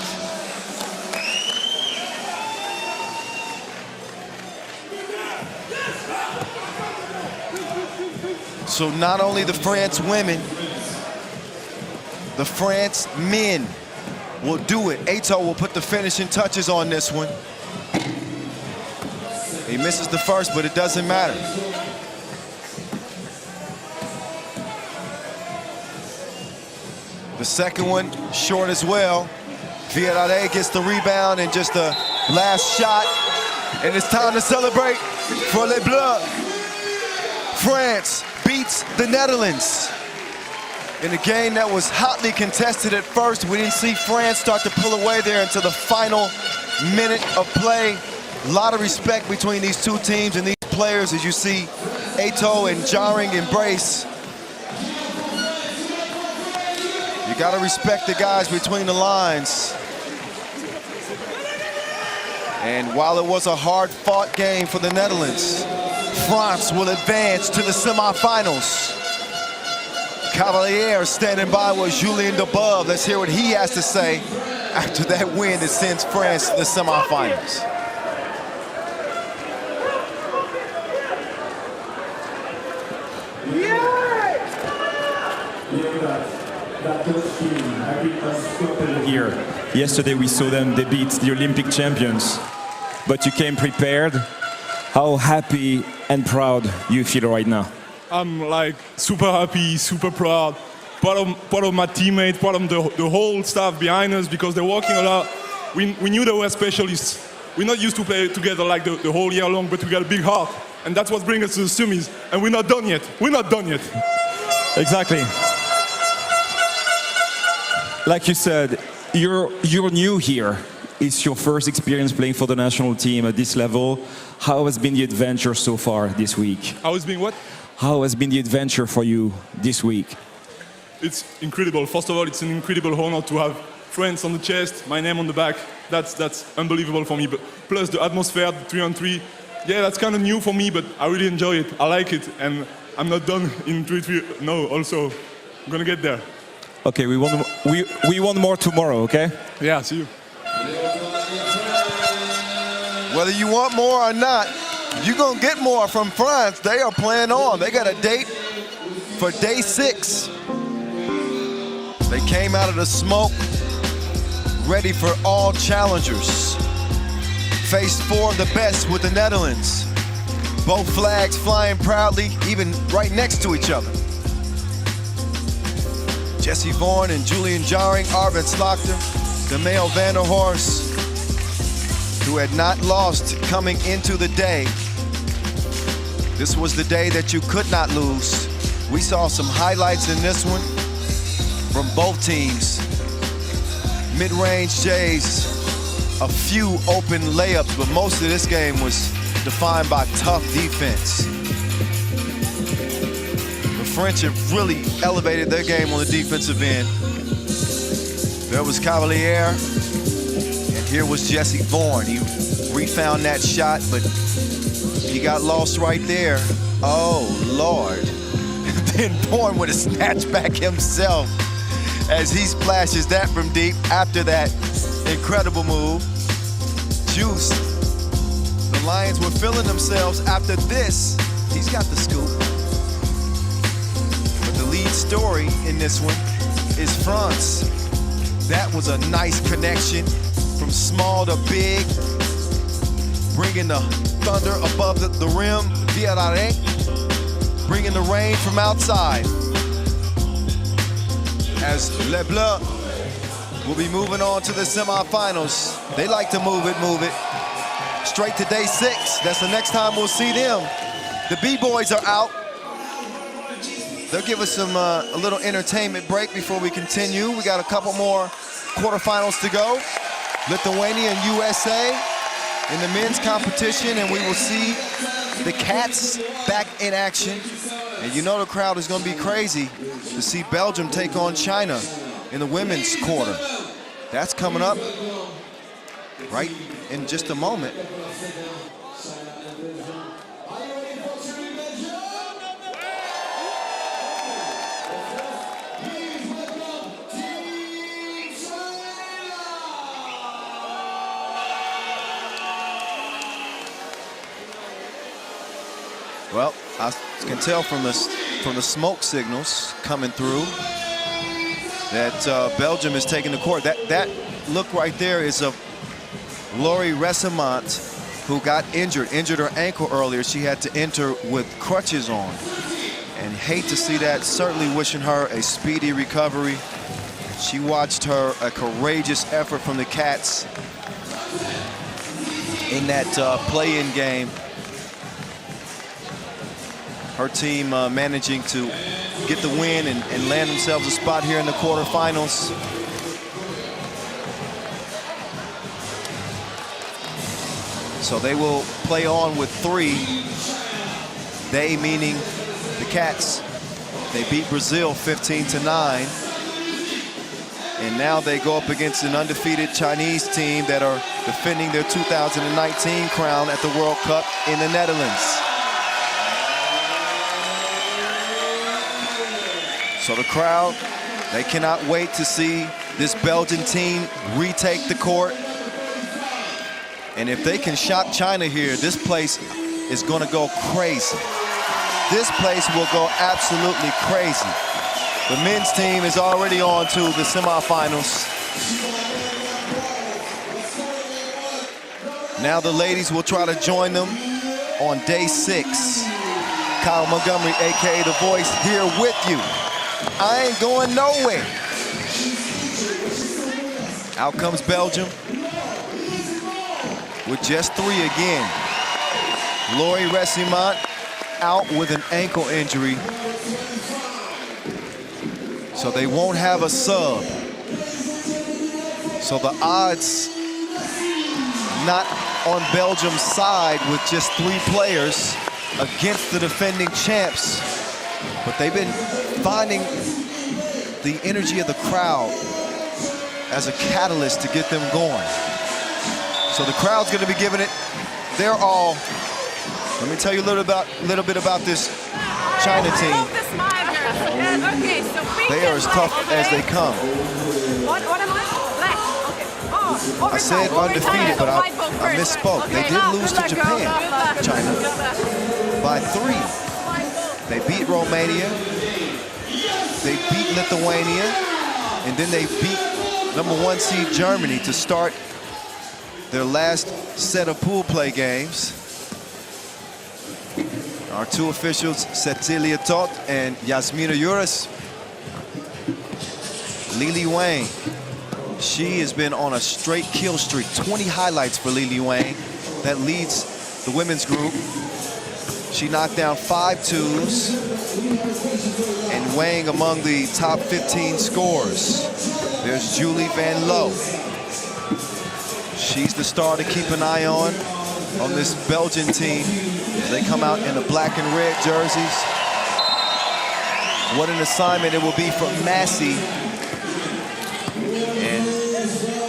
So not only the France women, the France men will do it. Ato will put the finishing touches on this one. He misses the first, but it doesn't matter. The second one, short as well. Villarreal gets the rebound and just the last shot. And it's time to celebrate for Les Bleus. France beats the Netherlands in a game that was hotly contested at first. We didn't see France start to pull away there until the final minute of play. A lot of respect between these two teams and these players as you see Ato and Jarring embrace. You gotta respect the guys between the lines. And while it was a hard-fought game for the Netherlands, France will advance to the semifinals. Cavalier standing by with Julien Debove. Let's hear what he has to say after that win that sends France to the semifinals. Here, yesterday we saw them, they beat the Olympic champions, but you came prepared. How happy and proud you feel right now? I'm like super happy, super proud, part of my teammates, part of the whole staff behind us because they're working a lot. We knew they were specialists. We're not used to play together like the whole year long, but we got a big heart. And that's what brings us to the semis. And we're not done yet. We're not done yet. Exactly. Like you said, you're new here. It's your first experience playing for the national team at this level. How has been the adventure so far this week? How has been what? How has been the adventure for you this week? It's incredible. First of all, it's an incredible honor to have France on the chest, my name on the back. That's unbelievable for me. But plus the atmosphere, the 3-on-3. Yeah, that's kind of new for me, but I really enjoy it. I like it, and I'm not done in 3-3. No, also, I'm gonna get there. Okay, we want more tomorrow, okay? Yeah, see you. Whether you want more or not, you're gonna get more from France. They are playing on. They got a date for day 6. They came out of the smoke, ready for all challengers. Faced 4 of the best with the Netherlands. Both flags flying proudly, even right next to each other. Jesse Vaughan and Julian Jaring, Arvid Slaughter, Demeo van der Horst, who had not lost coming into the day. This was the day that you could not lose. We saw some highlights in this one from both teams. Mid-range Jays, a few open layups, but most of this game was defined by tough defense. The French have really elevated their game on the defensive end. There was Cavalier, and here was Jesse Vaughan. He refound that shot, but he got lost right there. Oh, Lord. Then Vaughan with a snatchback himself as he splashes that from deep after that incredible move. Juice. The Lions were feeling themselves after this. He's got the scoop. But the lead story in this one is France. That was a nice connection from small to big, bringing the thunder above the rim. Villarreal bringing the rain from outside. As Les Bleus will be moving on to the semifinals. They like to move it. Straight to day 6. That's the next time we'll see them. The B-boys are out. They'll give us some a little entertainment break before we continue. We got a couple more quarterfinals to go. Lithuania and USA in the men's competition, and we will see the Cats back in action. And you know the crowd is going to be crazy to see Belgium take on China in the women's quarter. That's coming up right in just a moment. Well, I can tell from the smoke signals coming through that Belgium is taking the court. That look right there is of Laurie Ressemont, who got injured her ankle earlier. She had to enter with crutches on. And hate to see that, certainly wishing her a speedy recovery. She watched a courageous effort from the Cats in that play-in game. Her team managing to get the win and land themselves a spot here in the quarterfinals. So they will play on with 3. They meaning the Cats. They beat Brazil 15-9. And now they go up against an undefeated Chinese team that are defending their 2019 crown at the World Cup in the Netherlands. So the crowd, they cannot wait to see this Belgian team retake the court. And if they can shock China here, this place is going to go crazy. This place will go absolutely crazy. The men's team is already on to the semifinals. Now the ladies will try to join them on day 6. Kyle Montgomery, AKA The Voice, here with you. I ain't going nowhere. Out comes Belgium with just 3 again. Laurie Ressemont out with an ankle injury. So they won't have a sub. So the odds not on Belgium's side with just 3 players against the defending champs. But they've been finding the energy of the crowd as a catalyst to get them going. So the crowd's going to be giving it their all. Let me tell you a little bit about this China team. They are as tough as they come. I said undefeated, but I misspoke. They did lose to Japan, China, by 3. They beat Romania, they beat Lithuania, and then they beat #1 seed Germany to start their last set of pool play games. Our two officials, Cecilia Tot and Yasmina Uris. Lili Wang, she has been on a straight kill streak. 20 highlights for Lili Wang. That leads the women's group. She knocked down 5 twos. And Wang among the top 15 scorers. There's Julie Van Loo. She's the star to keep an eye on this Belgian team. They come out in the black and red jerseys. What an assignment it will be for Massey and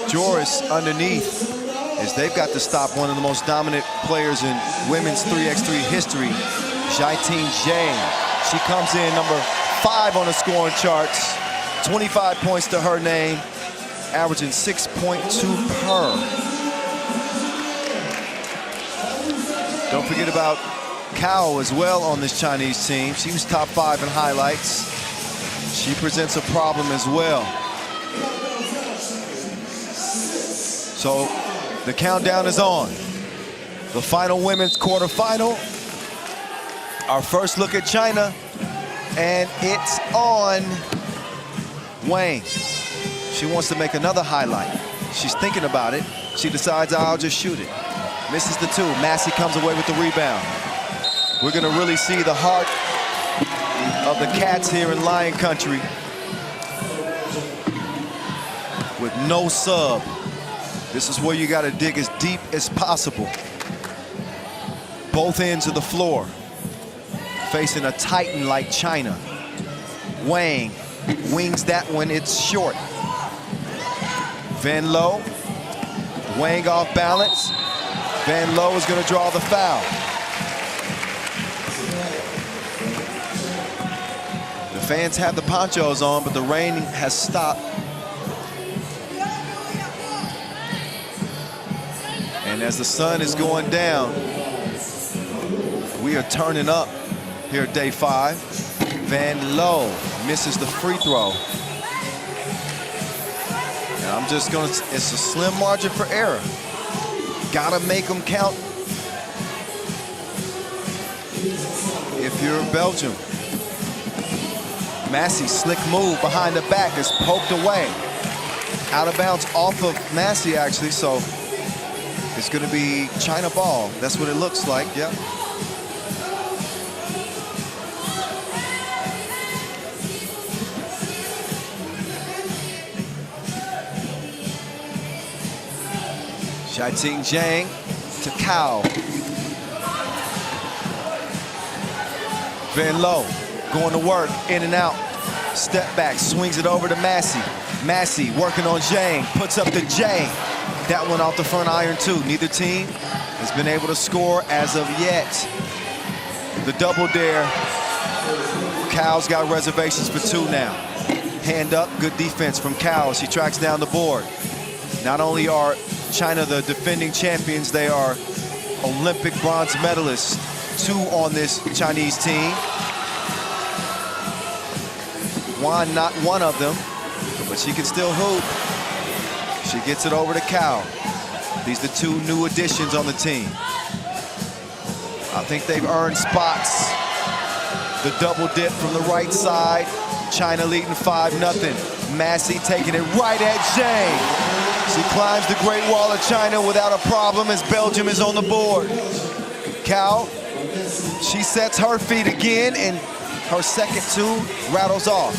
Joris underneath, as they've got to stop one of the most dominant players in women's 3x3 history, Jiting Zhang. She comes in number 5 on the scoring charts, 25 points to her name, averaging 6.2 per. Don't forget about Cao as well on this Chinese team. She was top 5 in highlights. She presents a problem as well. So the countdown is on. The final women's quarterfinal. Our first look at China, and it's on. Wang. She wants to make another highlight. She's thinking about it. She decides, I'll just shoot it. Misses the 2. Massey comes away with the rebound. We're going to really see the heart of the Cats here in Lion Country. With no sub. This is where you got to dig as deep as possible. Both ends of the floor. Facing a titan like China. Wang wings that one, it's short. Van Loo. Wang off balance. Van Loo is going to draw the foul. The fans have the ponchos on, but the rain has stopped. And as the sun is going down, we are turning up here at day 5. Van Loo misses the free throw. And I'm just going to, it's a slim margin for error. Gotta make them count if you're Belgium. Massey, slick move behind the back, is poked away. Out of bounds off of Massey, actually, so it's gonna be China ball. That's what it looks like, yeah. Jiting Zhang to Cao. Van Loo going to work, in and out. Step back, swings it over to Massey. Massey working on Zhang, puts up the J. That one off the front iron too. Neither team has been able to score as of yet. The double dare. Cao's got reservations for 2 now. Hand up, good defense from Cao. She tracks down the board. Not only are China the defending champions, they are Olympic bronze medalists. 2 on this Chinese team. Juan, not one of them, but she can still hoop. She gets it over to Cao. These are the 2 new additions on the team. I think they've earned spots. The double dip from the right side. China leading 5-0. Massey taking it right at Zhang. She climbs the Great Wall of China without a problem as Belgium is on the board. Cao, she sets her feet again, and her second 2 rattles off.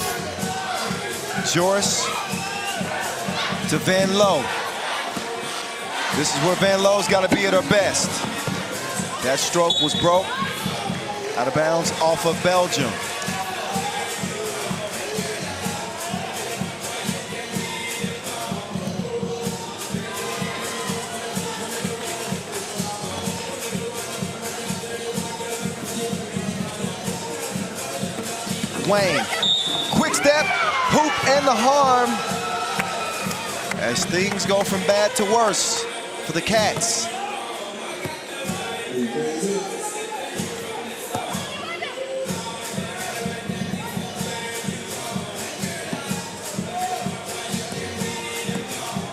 Joris to Van Loo. This is where Van Loo's got to be at her best. That stroke was broke. Out of bounds off of Belgium. Wang, quick step, hoop, and the harm. As things go from bad to worse for the Cats.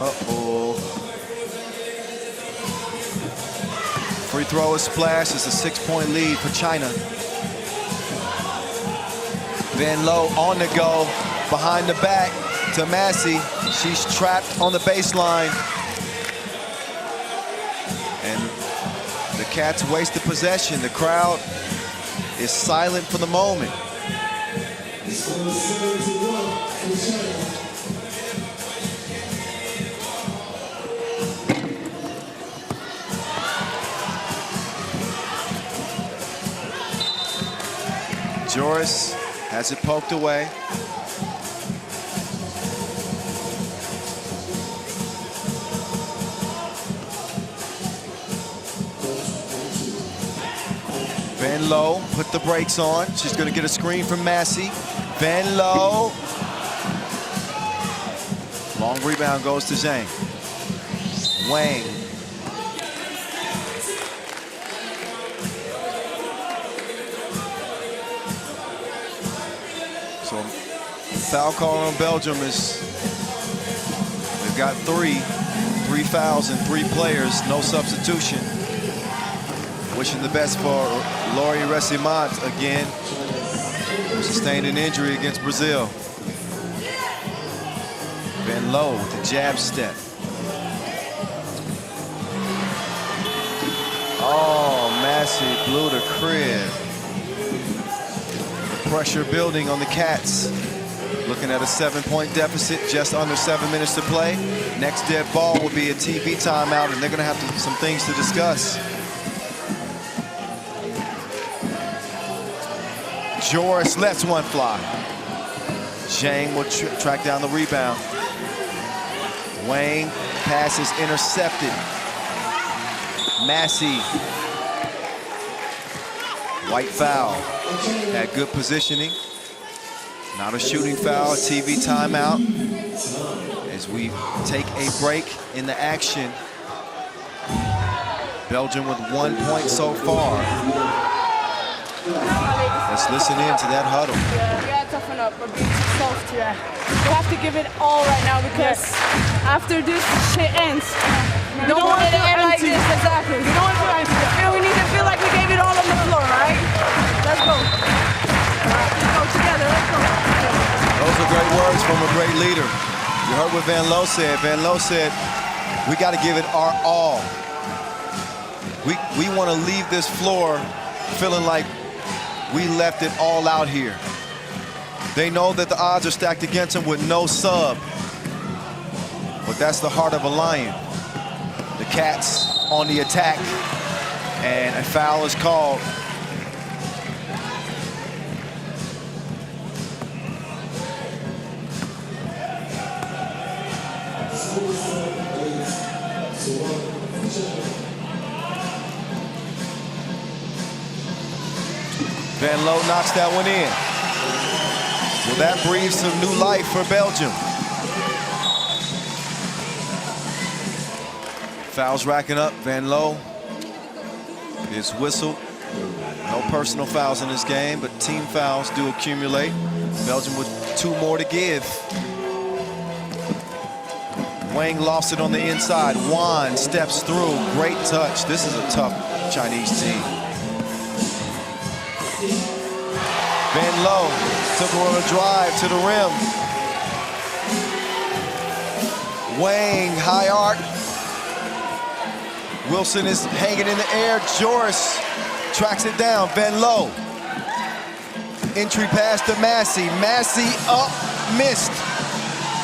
Uh-oh. Free throw is splashed. It's a 6-point lead for China. Van Loo on the go, behind the back to Massey. She's trapped on the baseline. And the Cats waste the possession. The crowd is silent for the moment. Joris has it poked away. Van Loo put the brakes on. She's going to get a screen from Massey. Van Loo. Long rebound goes to Zhang. Wang. So foul call on Belgium is, they've got three fouls and 3 players, no substitution. Wishing the best for Laurie Ressimont again, who sustained an injury against Brazil. Van Loo with the jab step. Oh, Massey blew the crib. The pressure building on the Cats. Looking at a 7-point deficit, just under 7 minutes to play. Next dead ball will be a TV timeout, and they're gonna have some things to discuss. Joris lets one fly. Zhang will track down the rebound. Wang, pass is intercepted. Massey. White foul. Had good positioning. Not a shooting foul, a TV timeout. As we take a break in the action. Belgium with 1 point so far. Let's listen in to that huddle. Yeah, toughen up. We're being too soft. Yeah. We have to give it all right now because after this shit ends, we don't want it to end like this. Exactly. We don't want it to end. We need to feel like we gave it all on the floor, right? Let's go. Let's go together. Let's go. Those are great words from a great leader. You heard what Van Loo said. Van Loo said, we got to give it our all. We want to leave this floor feeling like we left it all out here. They know that the odds are stacked against them with no sub. But that's the heart of a lion. The Cats on the attack, and a foul is called. Van Loo knocks that one in. Will that breathe some new life for Belgium? Fouls racking up. Van Loo is whistled. No personal fouls in this game, but team fouls do accumulate. Belgium with 2 more to give. Wang lost it on the inside. Wan steps through. Great touch. This is a tough Chinese team. Van Loo took her on a drive to the rim. Wang, high arc. Wilson is hanging in the air. Joris tracks it down. Van Loo. Entry pass to Massey. Massey up, missed.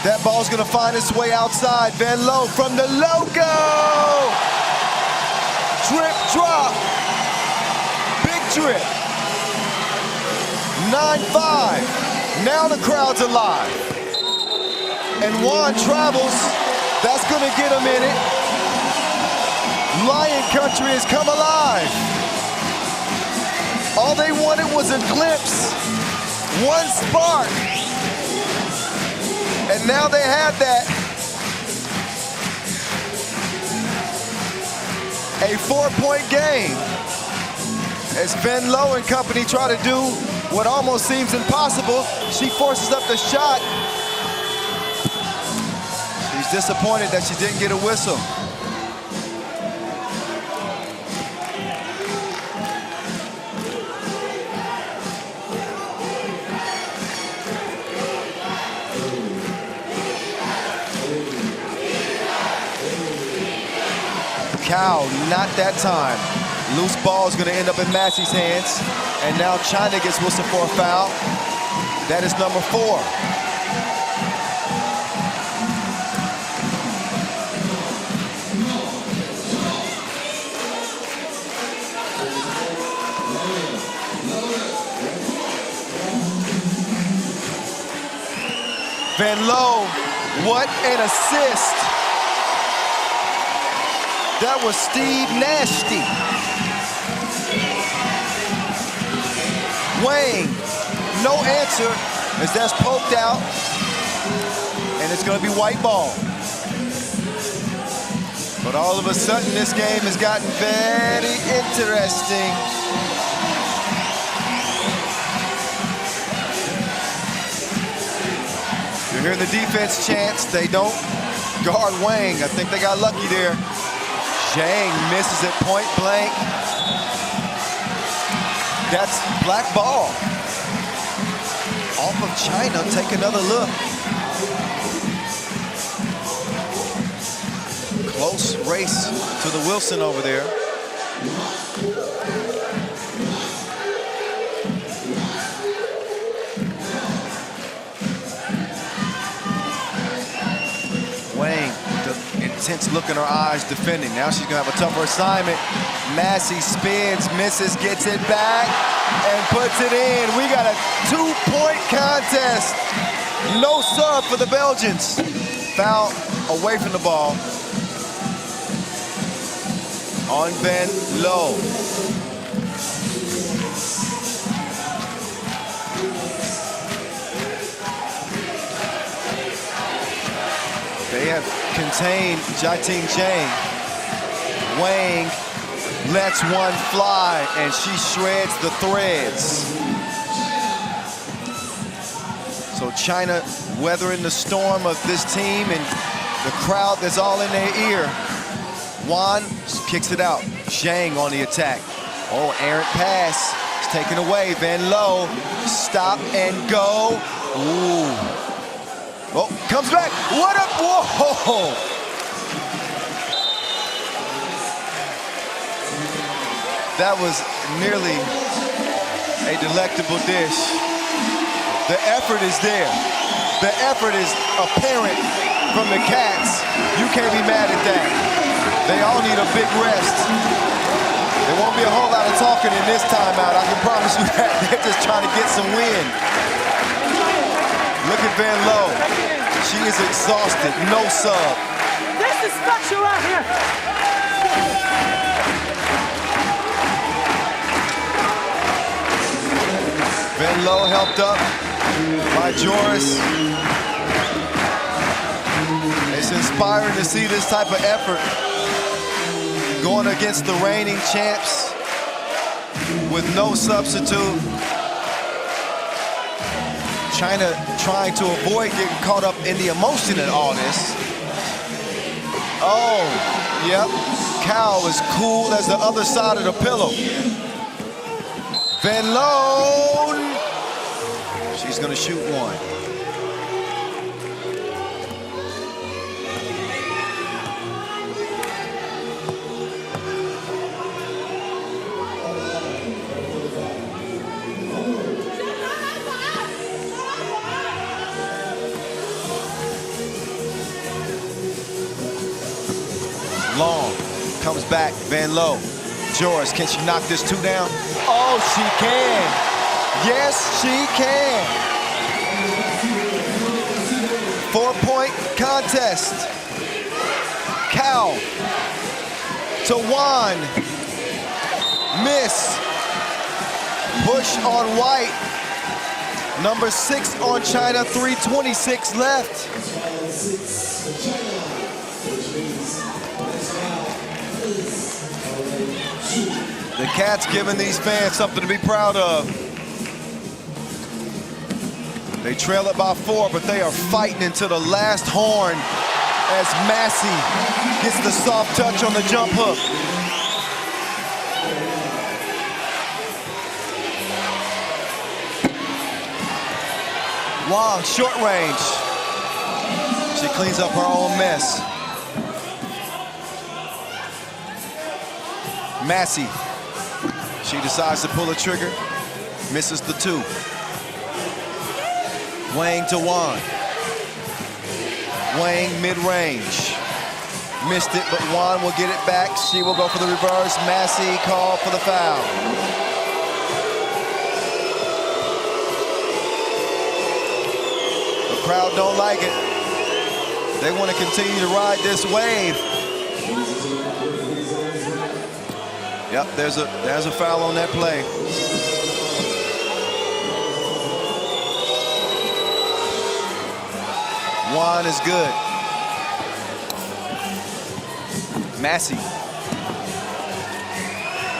That ball's gonna find its way outside. Van Loo from the logo. Drip drop. Big drip. 9-5. Now the crowd's alive. And Juan travels. That's gonna get him in it. Lion Country has come alive. All they wanted was a glimpse. One spark. And now they had that. A 4-point game. As Van Loo and company try to do what almost seems impossible, she forces up the shot. She's disappointed that she didn't get a whistle. Cow, not that time. Loose ball is going to end up in Massey's hands. And now China gets whistled for a foul. That is number 4. Van Loo, what an assist. That was Steve Nasty. Wang, no answer as that's poked out. And it's gonna be white ball. But all of a sudden, this game has gotten very interesting. You hear the defense chants. They don't guard Wang. I think they got lucky there. Zhang misses at point blank. That's black ball. Off of China. Take another look. Close race to the Wilson over there. Wang, the intense look in her eyes defending. Now she's gonna have a tougher assignment. Massey spins, misses, gets it back, and puts it in. We got a 2-point contest. No sub for the Belgians. Foul away from the ball on Van Loo. They have contained Jiting Zhang. Wang lets one fly, and she shreds the threads. So China weathering the storm of this team and the crowd that's all in their ear. Wan kicks it out. Zhang on the attack. Oh, errant pass. It's taken away. Van Loo, stop and go. Ooh. Oh, comes back. What up? Whoa! That was nearly a delectable dish. The effort is there. The effort is apparent from the Cats. You can't be mad at that. They all need a big rest. There won't be a whole lot of talking in this timeout. I can promise you that. They're just trying to get some wind. Look at Van Loo. She is exhausted. No sub. This is special out here. Van Loo helped up by Joris. It's inspiring to see this type of effort going against the reigning champs with no substitute. China trying to avoid getting caught up in the emotion in all this. Oh, yep. Cow is cool as the other side of the pillow. Van Loo. She's gonna shoot one. Long comes back, Van Loo. Joris, can she knock this 2 down? Oh, she can. Yes, she can. 4-point contest. Cow to Wan. Miss. Push on White. Number 6 on China, 3:26 left. The Cats giving these fans something to be proud of. They trail it by 4, but they are fighting into the last horn as Massey gets the soft touch on the jump hook. Wang, short range. She cleans up her own mess. Massey. She decides to pull the trigger. Misses the 2. Wang to Juan. Wang mid-range. Missed it, but Juan will get it back. She will go for the reverse. Massey called for the foul. The crowd don't like it. They want to continue to ride this wave. Yep, there's a foul on that play. Juan is good. Massey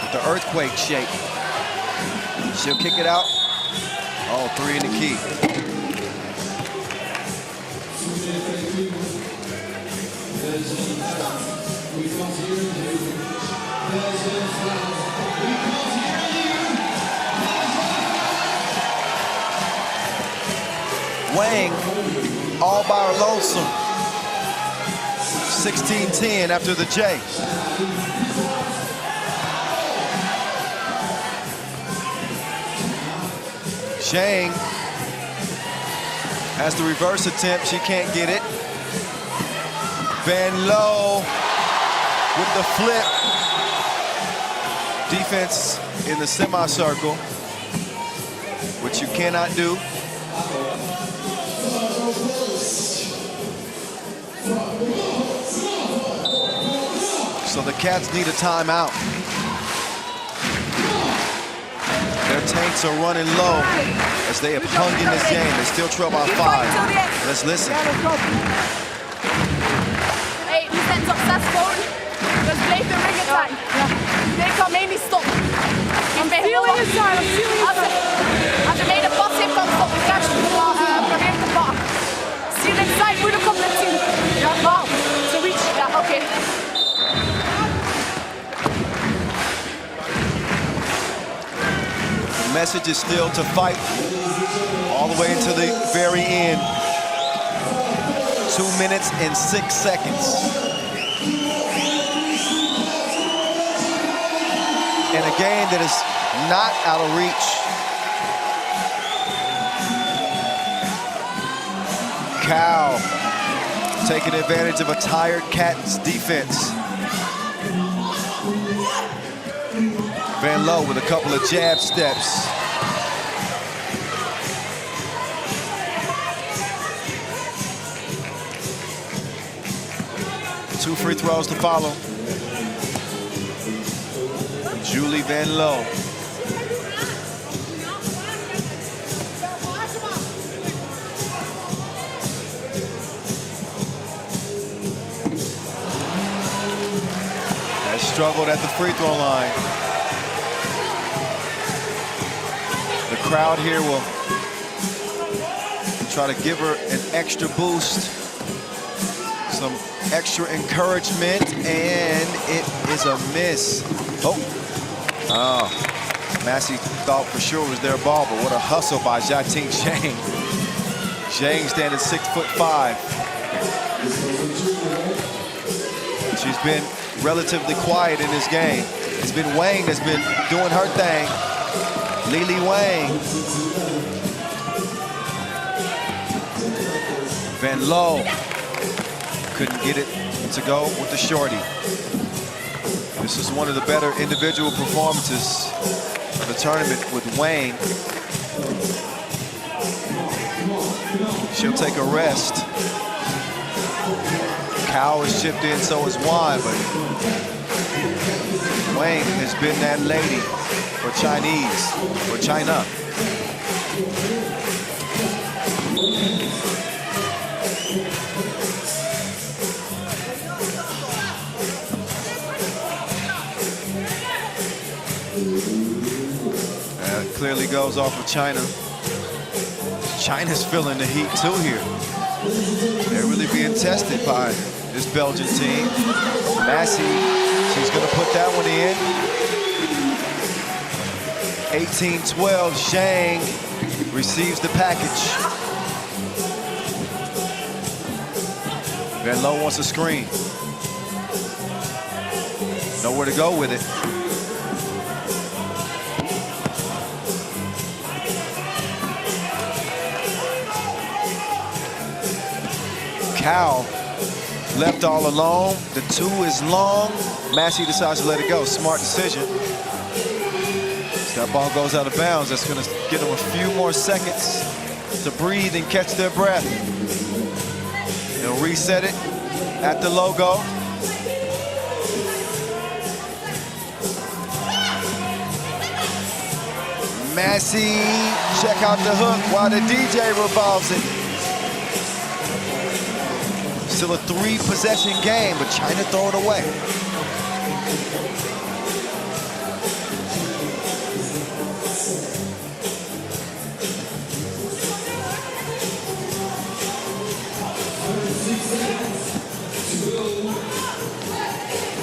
with the earthquake shake. She'll kick it out. Oh, 3 in the key. Wang all by her lonesome. 16-10 after the J. Zhang has the reverse attempt. She can't get it. Van Loo with the flip. Defense in the semicircle, which you cannot do. So the Cats need a timeout. Their tanks are running low as they have hung in this game. They still trail by 5. Let's listen. Hey, we zijn succesvol. Dus blijf de ring zijn. Dit kan mij niet stoppen. Ik ben heel erg als je mij de pas heeft, kan stoppen. Ik heb probeer te pakken. Ceiling zijn, moeilijk om te zien. Ja, maar. Zoiets. Ja, oké. The message is still to fight all the way until the very end. 2 minutes and 6 seconds. In a game that is not out of reach. Cal taking advantage of a tired Cats defense. Van Loo with a couple of jab steps. Two free throws to follow. Julie Van Loo. Has struggled at the free throw line. The crowd here will try to give her an extra boost, some extra encouragement, and it is a miss. Oh, Massey thought for sure it was their ball, but what a hustle by Jiating Zhang. Zhang standing 6'5". She's been relatively quiet in this game. It's been Wang that's been doing her thing. Lily Wang. Van Loo couldn't get it to go with the shorty. This is one of the better individual performances of the tournament with Wang. She'll take a rest. Cow is chipped in, so is Juan, but Wang has been that lady for China. And it clearly goes off of China. China's feeling the heat too here. They're really being tested by this Belgian team. Massey, she's gonna put that one in. 18-12, Zhang receives the package. Van Loo wants a screen. Nowhere to go with it. Cal left all alone. The 2 is long. Massey decides to let it go. Smart decision. That ball goes out of bounds. That's going to give them a few more seconds to breathe and catch their breath. They'll reset it at the logo. Massey, check out the hook while the DJ revolves it. Still a 3-possession game, but China throw it away.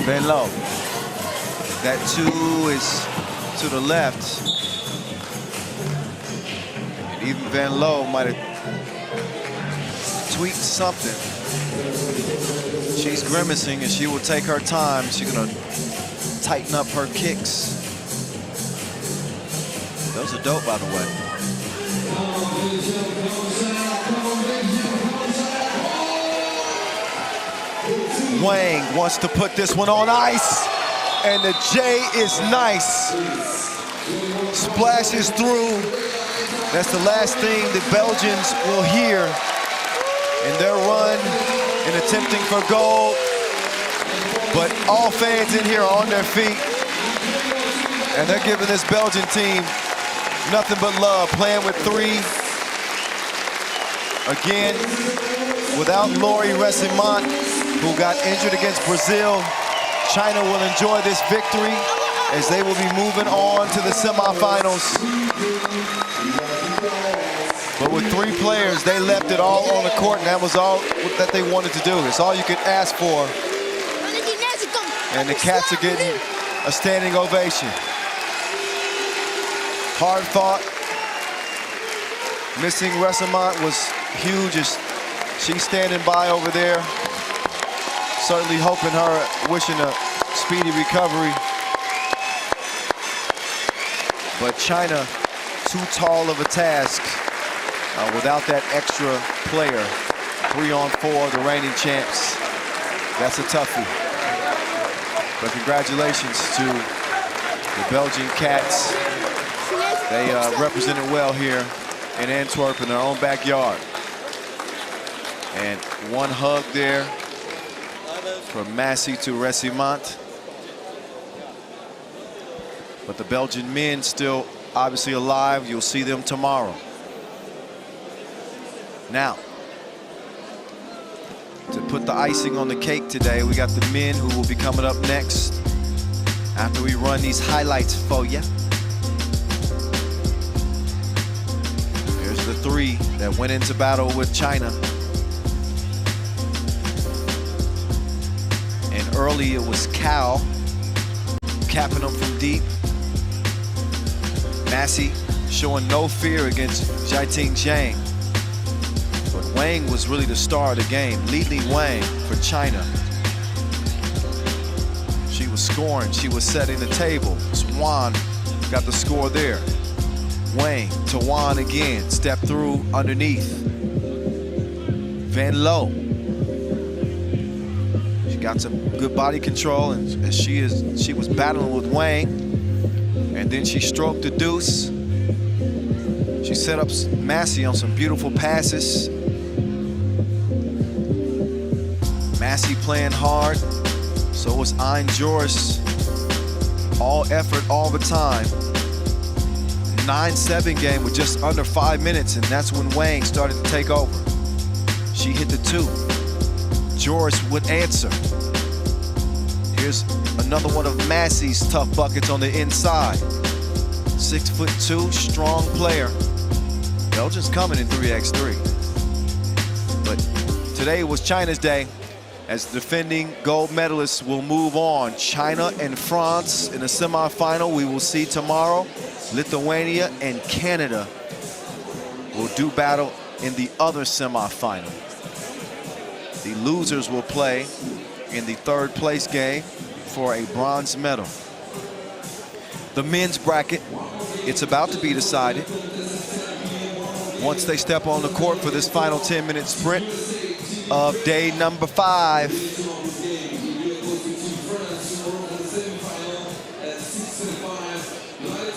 Van Low. That 2 is to the left. And even Van Low might have tweaked something. She's grimacing and she will take her time. She's gonna tighten up her kicks. Those are dope, by the way. Wang wants to put this one on ice, and the J is nice. Splashes through. That's the last thing the Belgians will hear in their run in attempting for gold. But all fans in here are on their feet, and they're giving this Belgian team nothing but love, playing with 3. Again, without Lori Resimont, who got injured against Brazil, China will enjoy this victory as they will be moving on to the semifinals. But with 3 players, they left it all on the court, and that was all that they wanted to do. It's all you could ask for. And the Cats are getting a standing ovation. Hard fought. Missing Resimont was huge as she's standing by over there. Certainly hoping her, wishing a speedy recovery. But China, too tall of a task without that extra player. 3-on-4, the reigning champs. That's a toughie. But congratulations to the Belgian Cats. They represented well here in Antwerp in their own backyard. And one hug there from Massey to Resimont. But the Belgian men still obviously alive. You'll see them tomorrow. Now, to put the icing on the cake today, we got the men who will be coming up next after we run these highlights for you. Here's the 3 that went into battle with China. And early it was Cal capping them from deep. Massey showing no fear against Jiting Zhang. But Wang was really the star of the game. Li Wang for China. She was scoring, she was setting the table. Swan got the score there. Wang to Wan again, step through underneath. Van Low. She got some good body control, and she was battling with Wang. And then she stroked the deuce. She set up Massey on some beautiful passes. Massey playing hard. So was Ein Joris. All effort all the time. 9-7 game with just under 5 minutes, and that's when Wang started to take over. She hit the 2. Joris would answer. Here's another one of Massey's tough buckets on the inside. 6'2", strong player. Belgium's coming in 3x3. But today was China's day, as the defending gold medalists will move on. China and France in the semifinal. We will see tomorrow. Lithuania and Canada will do battle in the other semifinal. The losers will play in the 3rd place game for a bronze medal. The men's bracket, it's about to be decided once they step on the court for this final 10-minute sprint. of day number 5.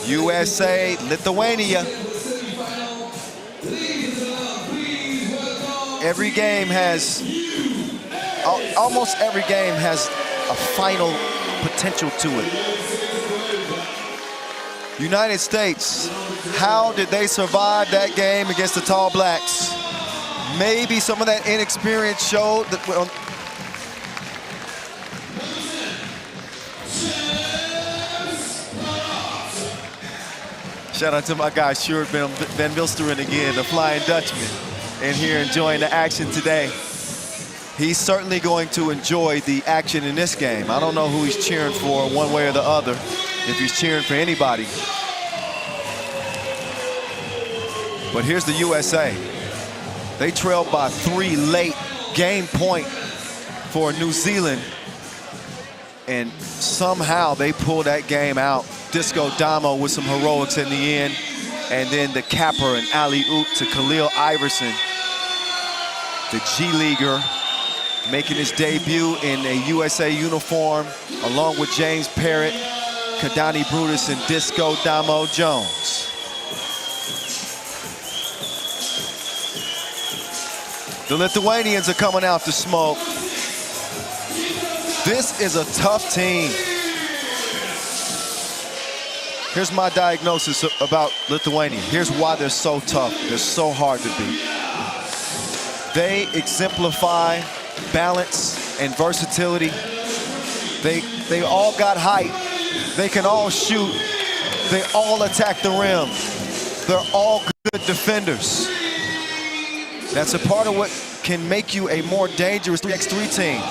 USA, Lithuania. Every game has, almost every game has a final potential to it. United States, how did they survive that game against the Tall Blacks? Maybe some of that inexperience showed that. Shout out to my guy, Sjoerd Van Wilsteren again, the Flying Dutchman, in here enjoying the action today. He's certainly going to enjoy the action in this game. I don't know who he's cheering for one way or the other, if he's cheering for anybody. But here's the USA. They trailed by 3 late, game point for New Zealand, and somehow they pulled that game out. Disco Damo with some heroics in the end, and then the capper and alley-oop to Khalil Iverson, the G-Leaguer, making his debut in a USA uniform, along with James Parrott, Kadani Brutus, and Disco Damo Jones. The Lithuanians are coming out to smoke. This is a tough team. Here's my diagnosis about Lithuania. Here's why they're so tough. They're so hard to beat. They exemplify balance and versatility. They all got height. They can all shoot. They all attack the rim. They're all good defenders. That's a part of what can make you a more dangerous 3x3 team.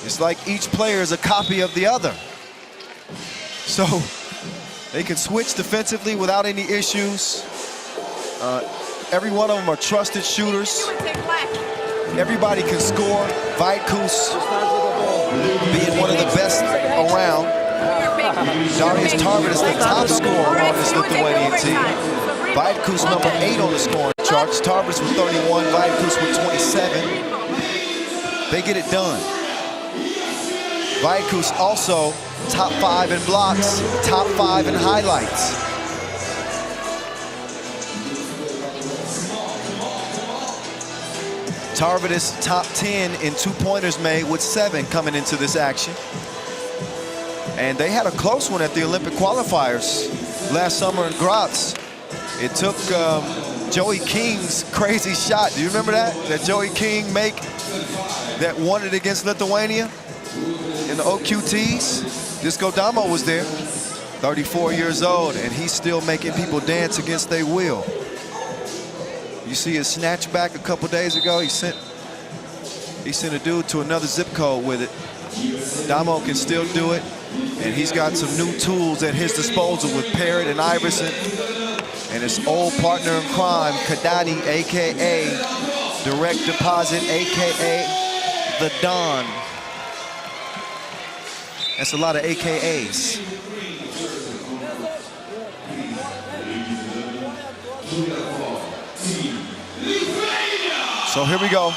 It's like each player is a copy of the other. So they can switch defensively without any issues. Every one of them are trusted shooters. Everybody can score. Vaitkus being one of the best around. Darius Tarvin is the top scorer on this Lithuanian team. Vaitkus number 8 on the scoring charts. Tarvis with 31, Vaitkus with 27. They get it done. Vaitkus also top 5 in blocks, top 5 in highlights. Tarvidis top 10 in 2-pointers made with 7 coming into this action. And they had a close one at the Olympic qualifiers last summer in Graz. It took Joey King's crazy shot. Do you remember that? That Joey King make that won it against Lithuania in the OQTs? Disco Damo was there, 34 years old, and he's still making people dance against their will. You see his snatch back a couple days ago. He sent a dude to another zip code with it. Damo can still do it, and he's got some new tools at his disposal with Parrott and Iverson, and his old partner in crime, Kadani, AKA Direct Deposit, AKA The Don. That's a lot of AKAs. So here we go.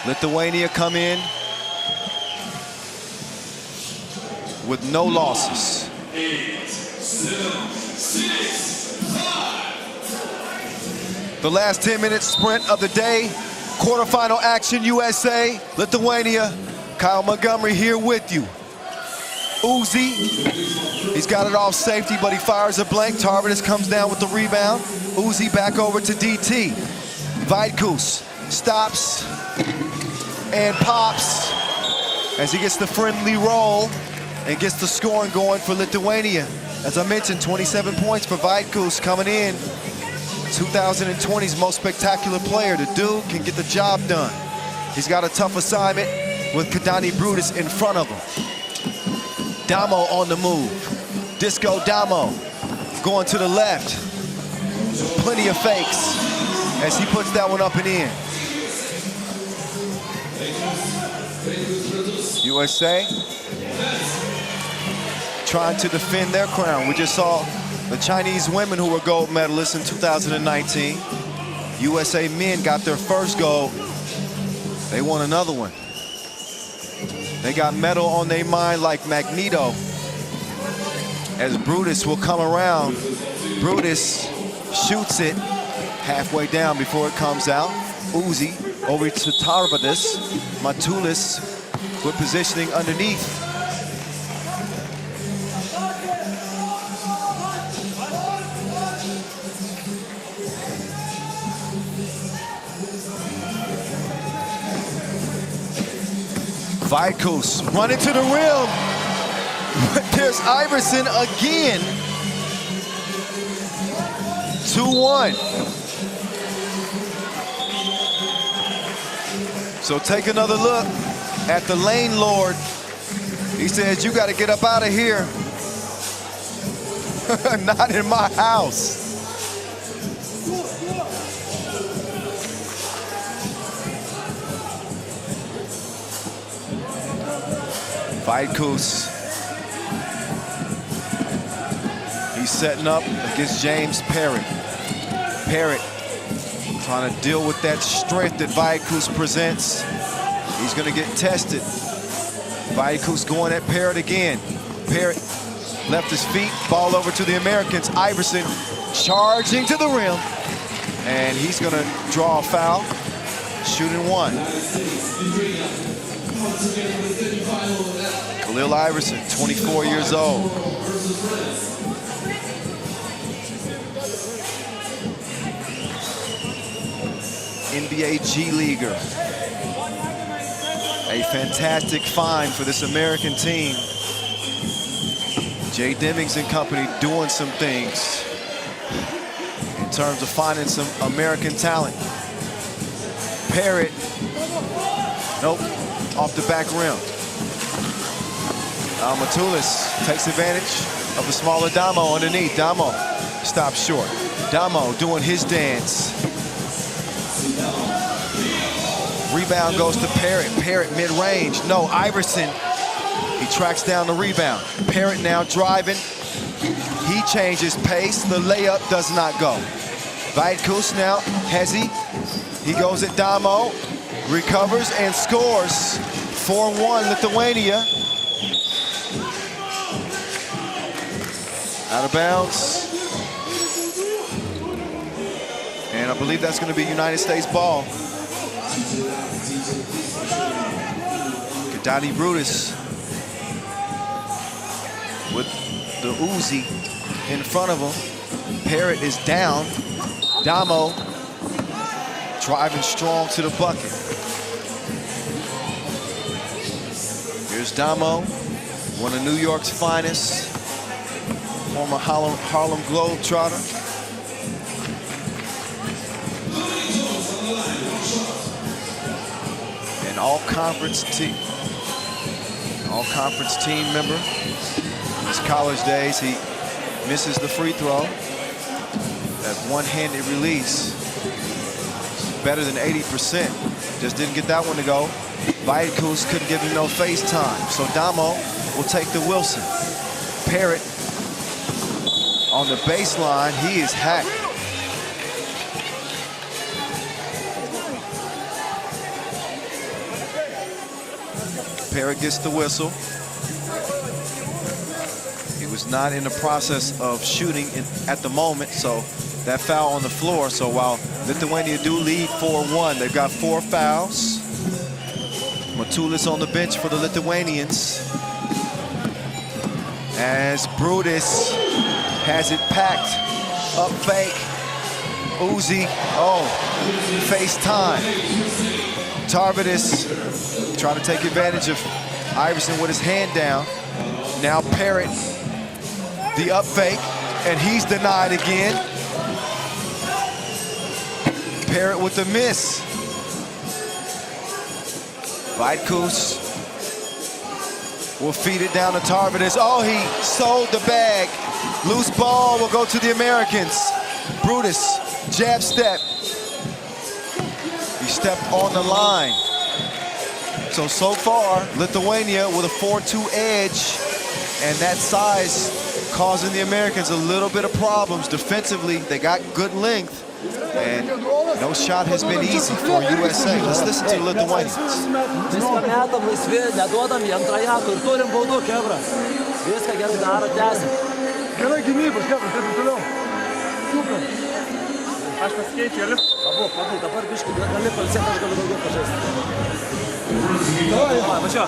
Lithuania come in with no losses. 8, 7, 6, 5. The last 10-minute sprint of the day. Quarterfinal action, USA, Lithuania. Kyle Montgomery here with you. Uzi, he's got it off safety, but he fires a blank. Tarvidis comes down with the rebound. Uzi back over to DT. Vaitkus stops and pops as he gets the friendly roll and gets the scoring going for Lithuania. As I mentioned, 27 points for Vaitkus coming in. 2020's most spectacular player. The dude can get the job done. He's got a tough assignment with Kadani Brutus in front of him. Damo on the move. Disco Damo going to the left. Plenty of fakes as he puts that one up and in. USA trying to defend their crown. We just saw the Chinese women who were gold medalists in 2019. USA men got their first gold. They won another one. They got medal on their mind like Magneto. As Brutus will come around, Brutus shoots it halfway down before it comes out. Uzi over to Tarvadis. Matulis with positioning underneath. Vaidkus running to the rim. There's Iverson again. 2-1. So take another look at the lane lord. He says, you got to get up out of here. Not in my house. Vaidkus. He's setting up against James Parrott. Parrott trying to deal with that strength that Vaidkus presents. He's going to get tested. Vaidkus going at Parrott again. Parrott left his feet, ball over to the Americans. Iverson charging to the rim. And he's going to draw a foul. Shooting one. Khalil Iverson, 24 years old. NBA G Leaguer. A fantastic find for this American team. Jay Demings and company doing some things in terms of finding some American talent. Parrott, nope, off the back rim. Matulis takes advantage of the smaller Damo underneath. Damo stops short. Damo doing his dance. Rebound goes to Parrott. Parrott mid-range. No, Iverson. He tracks down the rebound. Parrott now driving. He changes pace. The layup does not go. Vaidkus now, Hezi. He goes at Damo. Recovers and scores. 4-1 Lithuania. Out of bounds. And I believe that's going to be United States ball. Kadani Brutus with the Uzi in front of him. Parrott is down. Damo driving strong to the bucket. Here's Damo, one of New York's finest, former Harlem Globetrotter. An all-conference team member. His college days, he misses the free throw. That one-handed release, better than 80%. Just didn't get that one to go. Vaidkus couldn't give him no face time. So Damo will take the Wilson. Parrott on the baseline, he is hacked. Parrott gets the whistle. He was not in the process of shooting at the moment, so that foul on the floor. So while Lithuania do lead 4-1, they've got 4 fouls. Matulis on the bench for the Lithuanians. As Brutus has it packed, up fake. Uzi, oh, face time. Tarvadis trying to take advantage of Iverson with his hand down. Now Parrott, the up fake, and he's denied again. Parrott with the miss. Vaidkus will feed it down to Tarvadis. Oh, he sold the bag. Loose ball will go to the Americans. Brutus, jab step. He stepped on the line. So far, Lithuania with a 4-2 edge, and that size causing the Americans a little bit of problems. Defensively, they got good length, And no shot has been easy for USA. Let's listen to the Lithuanians. Viską metam laisvi, neduodam į antrąją ir turim baudų, kebra. Viską gerai daro, tęsim. Gerai gynybos, kebra, taip ir toliau. Super. Aš pasikeičiu, Elif. Pabūk, dabar biškį, gali palsėti, aš galiu daugiau pažaisti. Davai, važiuo.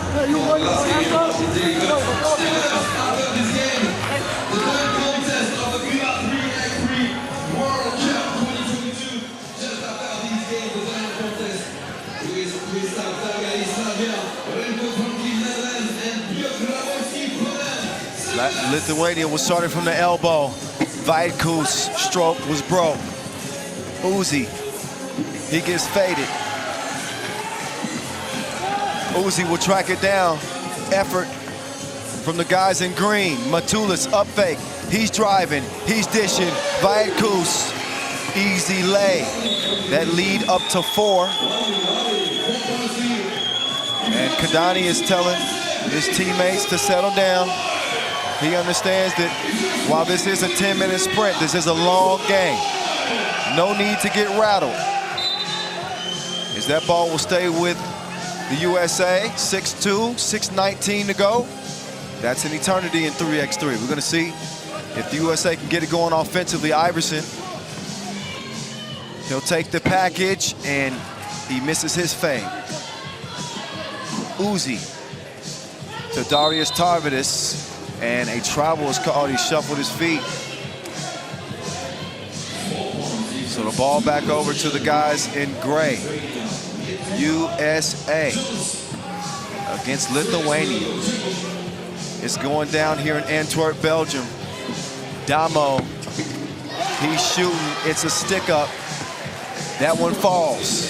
Lithuania was starting from the elbow. Vaitkus' stroke was broke. Uzi, he gets faded. Uzi will track it down. Effort from the guys in green. Matulis up fake. He's driving, he's dishing. Vaitkus, easy lay. That lead up to 4. And Kadani is telling his teammates to settle down. He understands that while this is a 10-minute sprint, this is a long game. No need to get rattled. As that ball will stay with the USA, 6-2, 6:19 to go. That's an eternity in 3x3. We're gonna see if the USA can get it going offensively. Iverson, he'll take the package and he misses his fade. Uzi to Darius Tarvidis, and a travel is called. He shuffled his feet. So the ball back over to the guys in gray. USA against Lithuania. It's going down here in Antwerp, Belgium. Damo, he's shooting. It's a stick up. That one falls.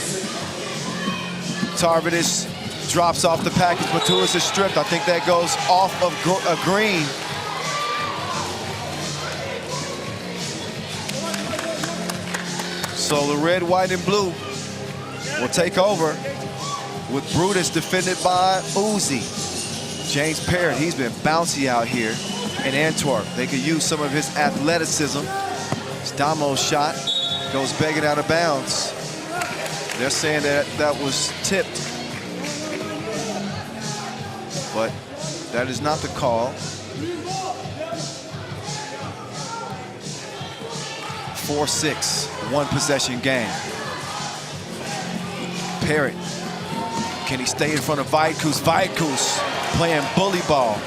Tarvidis drops off the package. Matulis is stripped. I think that goes off of a green. So the red, white, and blue will take over with Brutus defended by Uzi. James Parrott, he's been bouncy out here in Antwerp. They could use some of his athleticism. Damo's shot goes begging out of bounds. They're saying that that was tipped. But that is not the call. 4-6, one possession game. Parrott, can he stay in front of Vaitkus? Vaitkus playing bully ball.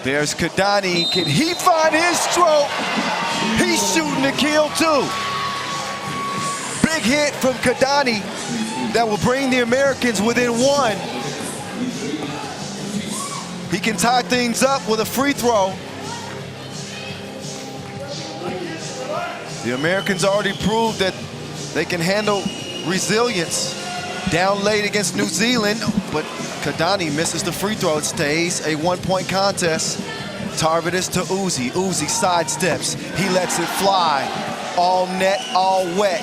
There's Kadani, can he find his stroke? He's shooting to kill too. Big hit from Kadani that will bring the Americans within 1. He can tie things up with a free throw. The Americans already proved that they can handle resilience. Down late against New Zealand, but Kadani misses the free throw. It stays a 1-point contest. Tarvidis to Uzi. Uzi sidesteps. He lets it fly. All net, all wet.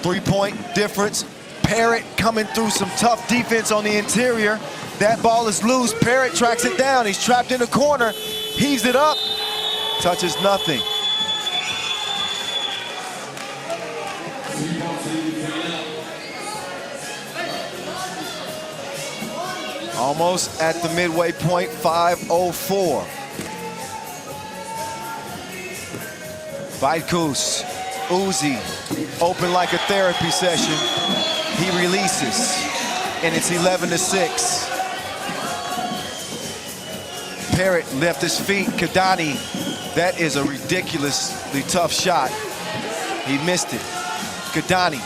3-point difference. Parrott coming through some tough defense on the interior. That ball is loose. Parrott tracks it down. He's trapped in the corner. Heaves it up. Touches nothing. Almost at the midway point, 5:04. Vaitkus, Uzi, open like a therapy session. He releases, and it's 11-6. Parrott left his feet. Kadani, that is a ridiculously tough shot. He missed it. Kadani.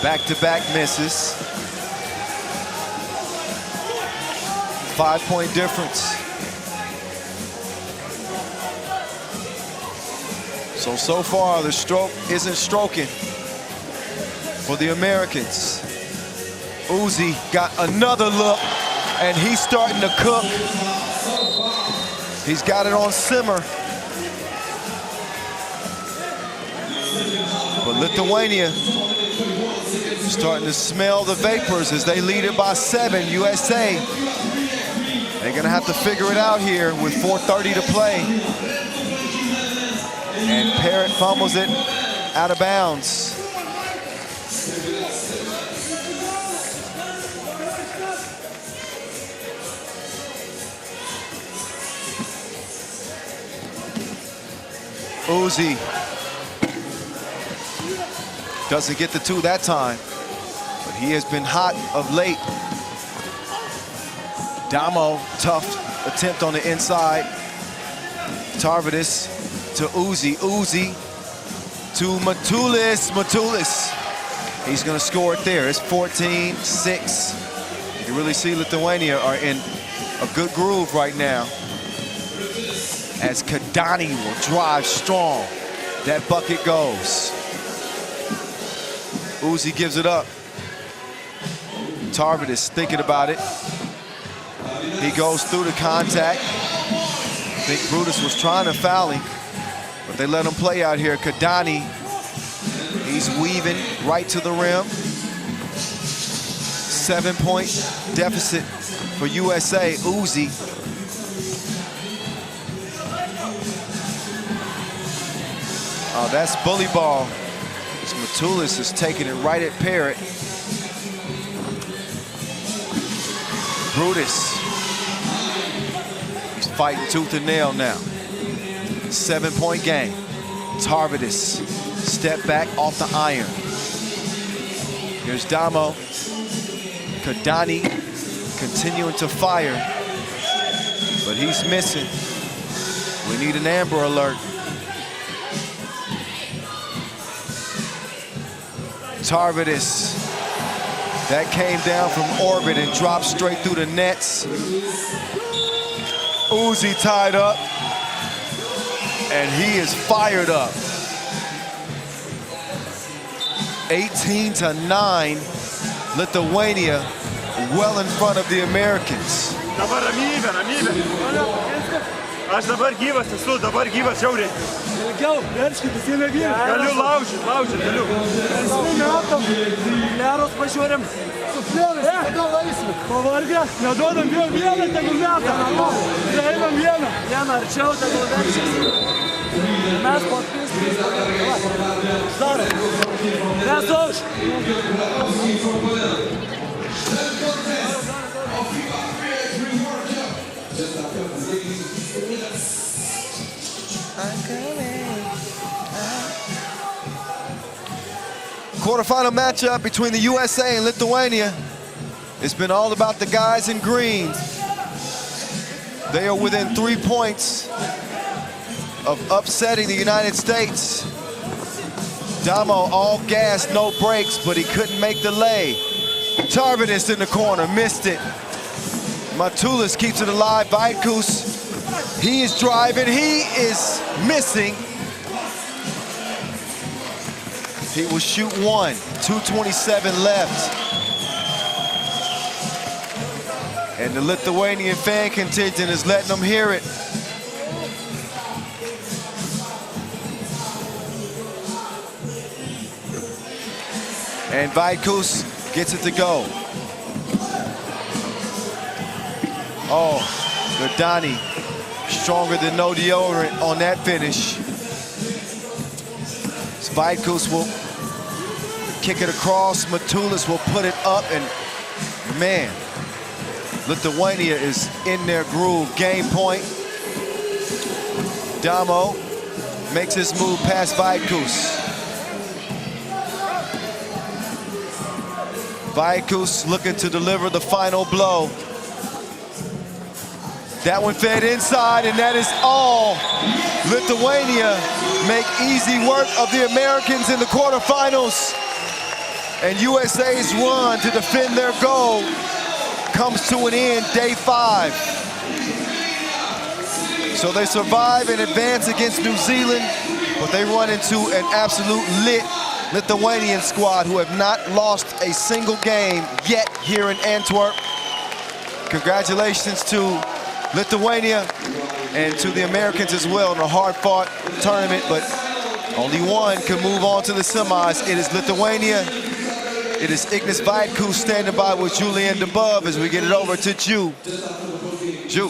Back-to-back misses. 5-point difference. So far, the stroke isn't stroking for the Americans. Uzi got another look, and he's starting to cook. He's got it on simmer. But Lithuania starting to smell the vapors as they lead it by 7. USA They're gonna have to figure it out here with 4:30 to play. And Parrott fumbles it out of bounds. Uzi doesn't get the two that time, but he has been hot of late. Damo, tough attempt on the inside. Tarvidis to Uzi. Uzi to Matulis. Matulis. He's going to score it there. It's 14-6. You can really see Lithuania are in a good groove right now, as Kadani will drive strong. That bucket goes. Uzi gives it up. Tarvidis thinking about it. He goes through the contact. I think Brutus was trying to foul him, but they let him play out here. Kadani, he's weaving right to the rim. 7-point deficit for USA. Uzi. Oh, that's bully ball. Matulis is taking it right at Parrott. Brutus. He's fighting tooth and nail now. 7-point game. Tarvidis. Step back off the iron. Here's Damo. Kadani continuing to fire, but he's missing. We need an Amber Alert. Tarvidis, that came down from orbit and dropped straight through the nets. Uzi tied up, and he is fired up. 18-9, Lithuania well in front of the Americans. Aš dabar gyvas esu, dabar gyvas žiauriai. Ilgiau, verškitės, jie nevyra. Galiu laužyti, galiu. Metam, leros pažiūrim. Su flerais, kada laisvė. Pavargę, neduodam vieną, tegu metam. Einam vieną. Vieną arčiau, tegu verškis. Mes po pistys. Darai. Mes už. Quarterfinal matchup between the USA and Lithuania. It's been all about the guys in green. They are within 3 points of upsetting the United States. Damo all gas, no brakes, but he couldn't make the lay. Tarvidis in the corner, missed it. Matulis keeps it alive. Vaitkus, he is driving, he is missing. He will shoot one, 2:27 left. And the Lithuanian fan contingent is letting them hear it. And Vaitkus gets it to go. Oh, Gadani, stronger than no deodorant on that finish. Vaitkus will kick it across. Matulis will put it up, and man, Lithuania is in their groove. Game point. Damo makes his move past Vaitkus. Vaitkus looking to deliver the final blow. That one fed inside, and that is all. Lithuania make easy work of the Americans in the quarterfinals. And USA's run to defend their goal comes to an end day 5. So they survive and advance against New Zealand, but they run into an absolute lit Lithuanian squad who have not lost a single game yet here in Antwerp. Congratulations to Lithuania and to the Americans as well in a hard-fought tournament, but only one can move on to the semis. It is Lithuania. It is Ignas Vaitkus standing by with Julien Dubov as we get it over to Ju. Ju.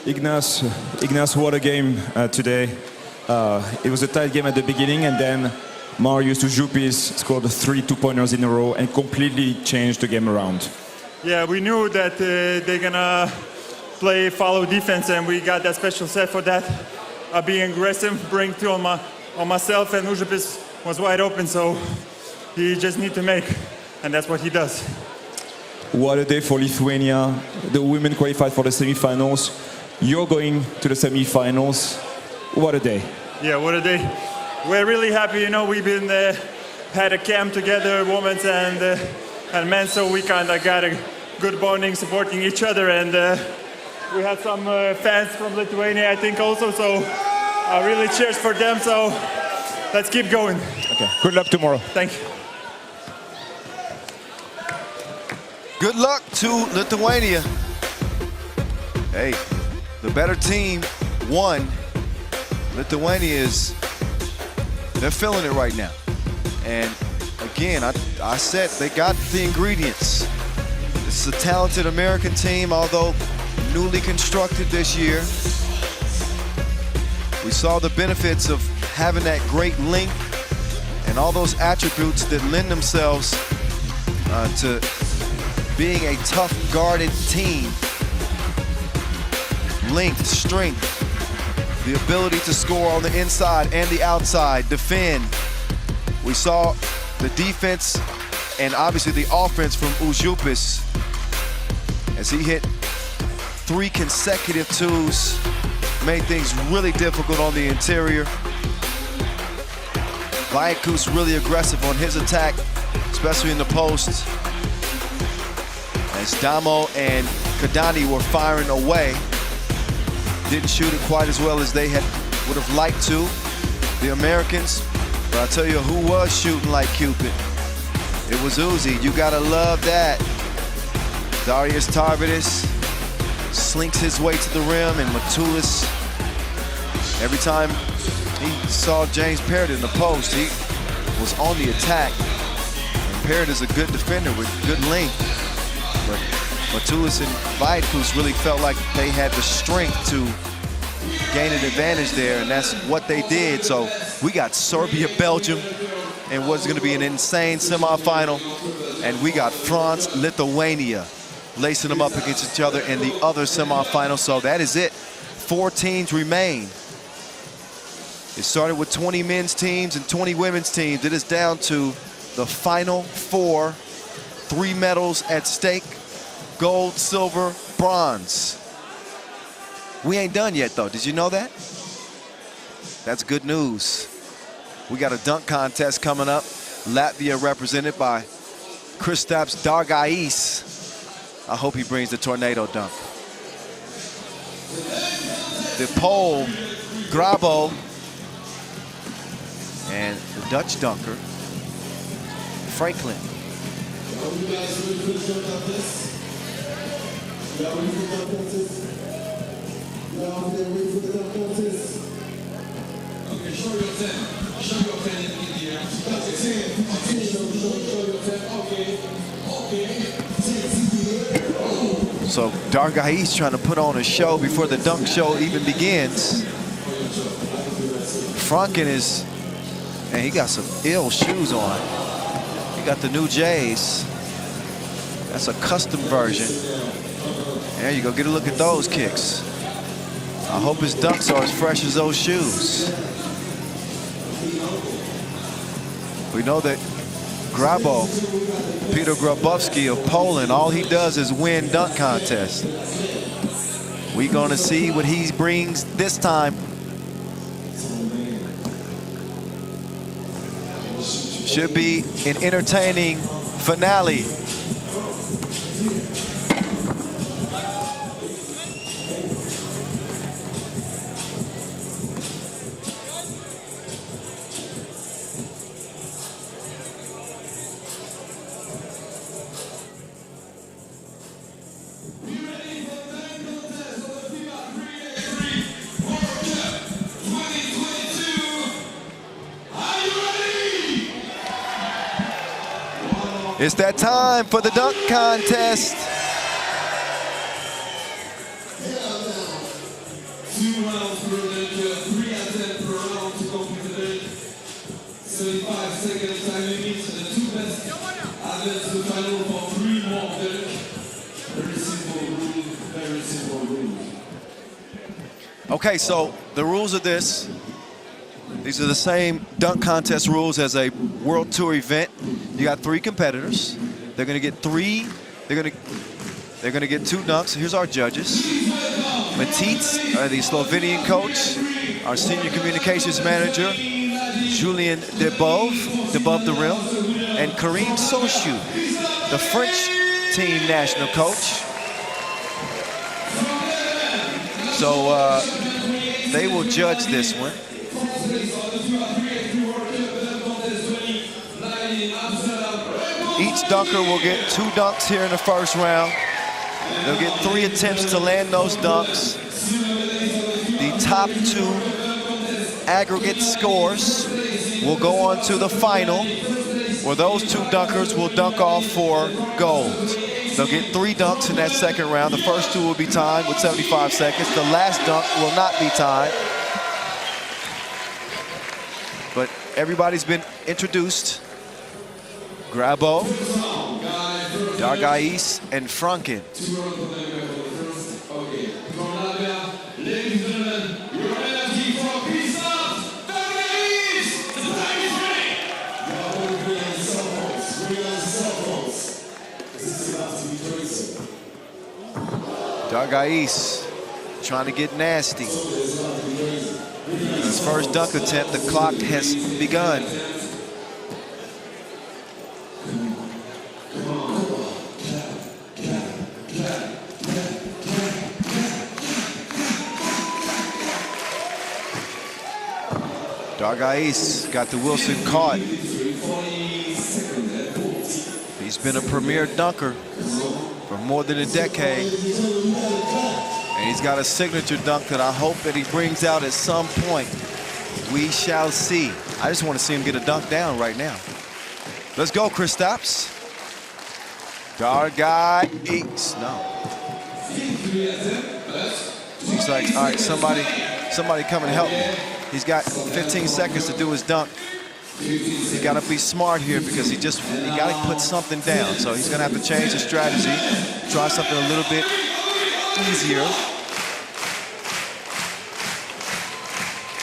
Ignas, what a game today. It was a tight game at the beginning, and then Marius Ujupis scored 3 2-pointers in a row and completely changed the game around. Yeah, we knew that they're gonna play follow defense, and we got that special set for that. Being aggressive, bring two on myself, and Ujupis was wide open, so he just need to make, and that's what he does. What a day for Lithuania. The women qualified for the semifinals. You're going to the semifinals. What a day. Yeah, what a day. We're really happy, you know, we've been had a camp together, women's and men, so we kind of got a good bonding, supporting each other, and we had some fans from Lithuania, I think, also, so really cheers for them, so let's keep going. Okay. Good luck tomorrow. Thank you. Good luck to Lithuania. Hey, the better team won. Lithuania they're feeling it right now. And again, I said they got the ingredients. This is a talented American team, although newly constructed this year. We saw the benefits of having that great length and all those attributes that lend themselves to being a tough guarded team. Length, strength, the ability to score on the inside and the outside, defend. We saw the defense and obviously the offense from Ujupis as he hit 3 consecutive twos, made things really difficult on the interior. Vajakus really aggressive on his attack, especially in the post. As Damo and Kadani were firing away, didn't shoot it quite as well as they would have liked to, the Americans. But I'll tell you who was shooting like Cupid. It was Uzi. You gotta love that. Darius Tarvidis slinks his way to the rim, and Matulis, every time he saw James Parrott in the post, he was on the attack. And Parrott is a good defender with good length. But Matulis and Vajakus really felt like they had the strength to gain an advantage there, and that's what they did. So we got Serbia, Belgium, and what's going to be an insane semifinal. And we got France, Lithuania, lacing them up against each other in the other semifinal. So that is it. 4 teams remain. It started with 20 men's teams and 20 women's teams. It is down to the final 4. 3 medals at stake: gold, silver, bronze. We ain't done yet, though. Did you know that? That's good news. We got a dunk contest coming up. Latvia represented by Kristaps Dargais. I hope he brings the tornado dunk. The Pole, Grabo, and the Dutch dunker, Franklin. So Dargais trying to put on a show before the dunk show even begins. Franklin and he got some ill shoes on. He got the new J's. That's a custom version. There you go, get a look at those kicks. I hope his dunks are as fresh as those shoes. We know that Grabo, Peter Grabowski of Poland, all he does is win dunk contests. We're gonna see what he brings this time. Should be an entertaining finale. It's that time for the dunk contest. 2 rounds per dunk, 3 attempts per round to complete the dunk. 75-second time limit. The 2 best advance to the final for 3 more dunk. Very simple rule, very simple rule. Okay, so the rules are this. These are the same dunk contest rules as a World Tour event. You got 3 competitors. They're gonna get 3. They're gonna get 2 dunks. Here's our judges. Matic, the Slovenian coach, our senior communications manager, Julien Debove, above the rim, and Karim Sochou, the French team national coach. So they will judge this one. Each dunker will get 2 dunks here in the first round. They'll get 3 attempts to land those dunks. The top 2 aggregate scores will go on to the final, where those 2 dunkers will dunk off for gold. They'll get 3 dunks in that second round. The first 2 will be timed with 75 seconds. The last dunk will not be timed. But everybody's been introduced. Grabo, Dargais, and Franken. Dargais trying to get nasty. His first dunk attempt, the clock has begun. Dargais got the Wilson caught. He's been a premier dunker for more than a decade. And he's got a signature dunk that I hope that he brings out at some point. We shall see. I just want to see him get a dunk down right now. Let's go, Kristaps. Dargais. No. He's like, all right, somebody come and help me. He's got 15 seconds to do his dunk. He got to be smart here because he got to put something down. So he's going to have to change his strategy, try something a little bit easier.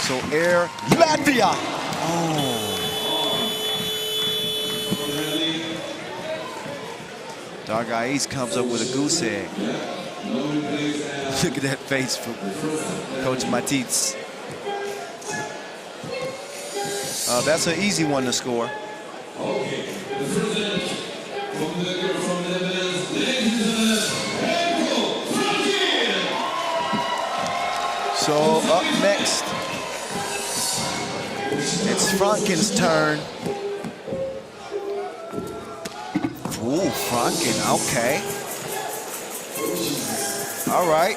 So Air Latvia. Oh. Dargais comes up with a goose egg. Look at that face from Coach Matic. That's an easy one to score. So up next, it's Franken's turn. Ooh, Franken, okay. All right.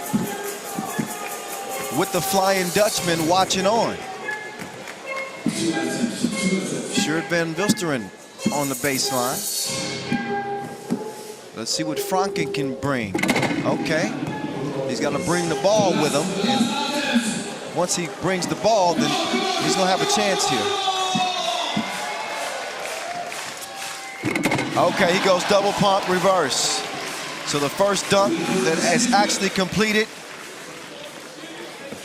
With the Flying Dutchman watching on. Sjoerd van Wilsteren on the baseline. Let's see what Franken can bring. Okay. He's got to bring the ball with him. And once he brings the ball, then he's going to have a chance here. Okay, he goes double pump reverse. So the first dunk that is actually completed.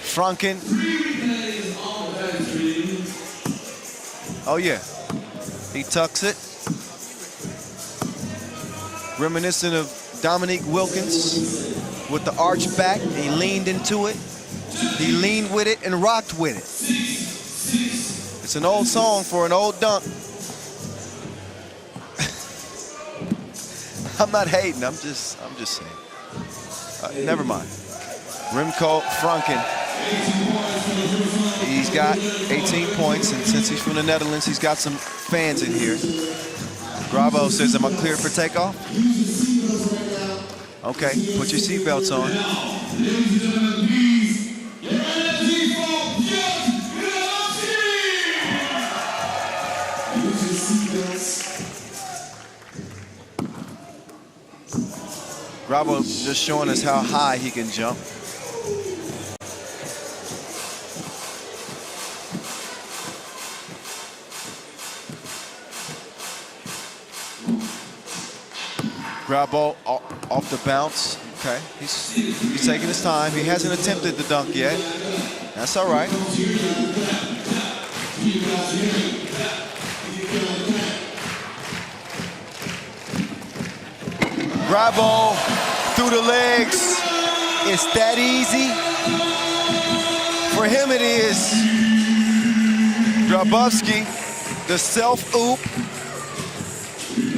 Franken. Oh yeah, he tucks it. Reminiscent of Dominique Wilkins with the arch back. He leaned into it. He leaned with it and rocked with it. It's an old song for an old dunk. I'm not hating, I'm just saying. Never mind. Remco Franken. He's got 18 points, and since he's from the Netherlands, he's got some fans in here. Grabo says, am I clear for takeoff? Okay, put your seatbelts on. Grabo just showing us how high he can jump. Grabo off the bounce. Okay, he's taking his time. He hasn't attempted the dunk yet. That's all right. Grabo through the legs. It's that easy. For him it is. Grabowski, the self-oop.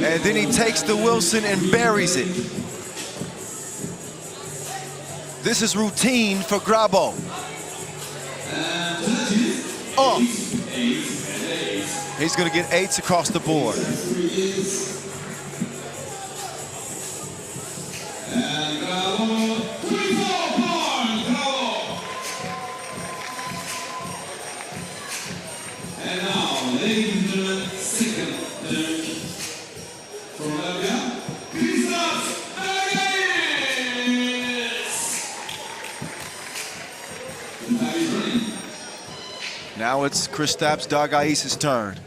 And then he takes the Wilson and buries it. This is routine for Grabo. He's gonna get 8s across the board. And now, ladies and gentlemen, second dunk from Belgium, Now it's Kristaps Dargais's turn.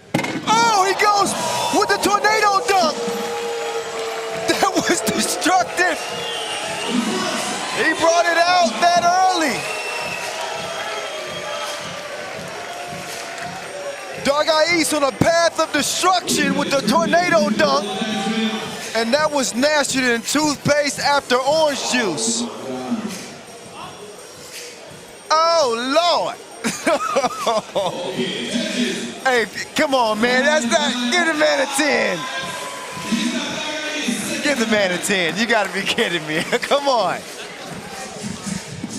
Oh, he goes with the tornado dunk. That was destructive. He brought it out that early. Dargais on a path of destruction with the tornado dunk. And that was nastier than toothpaste after orange juice. Oh, Lord. Hey, come on, man. That's not. Give the man a 10. Give the man a 10. You gotta be kidding me. Come on.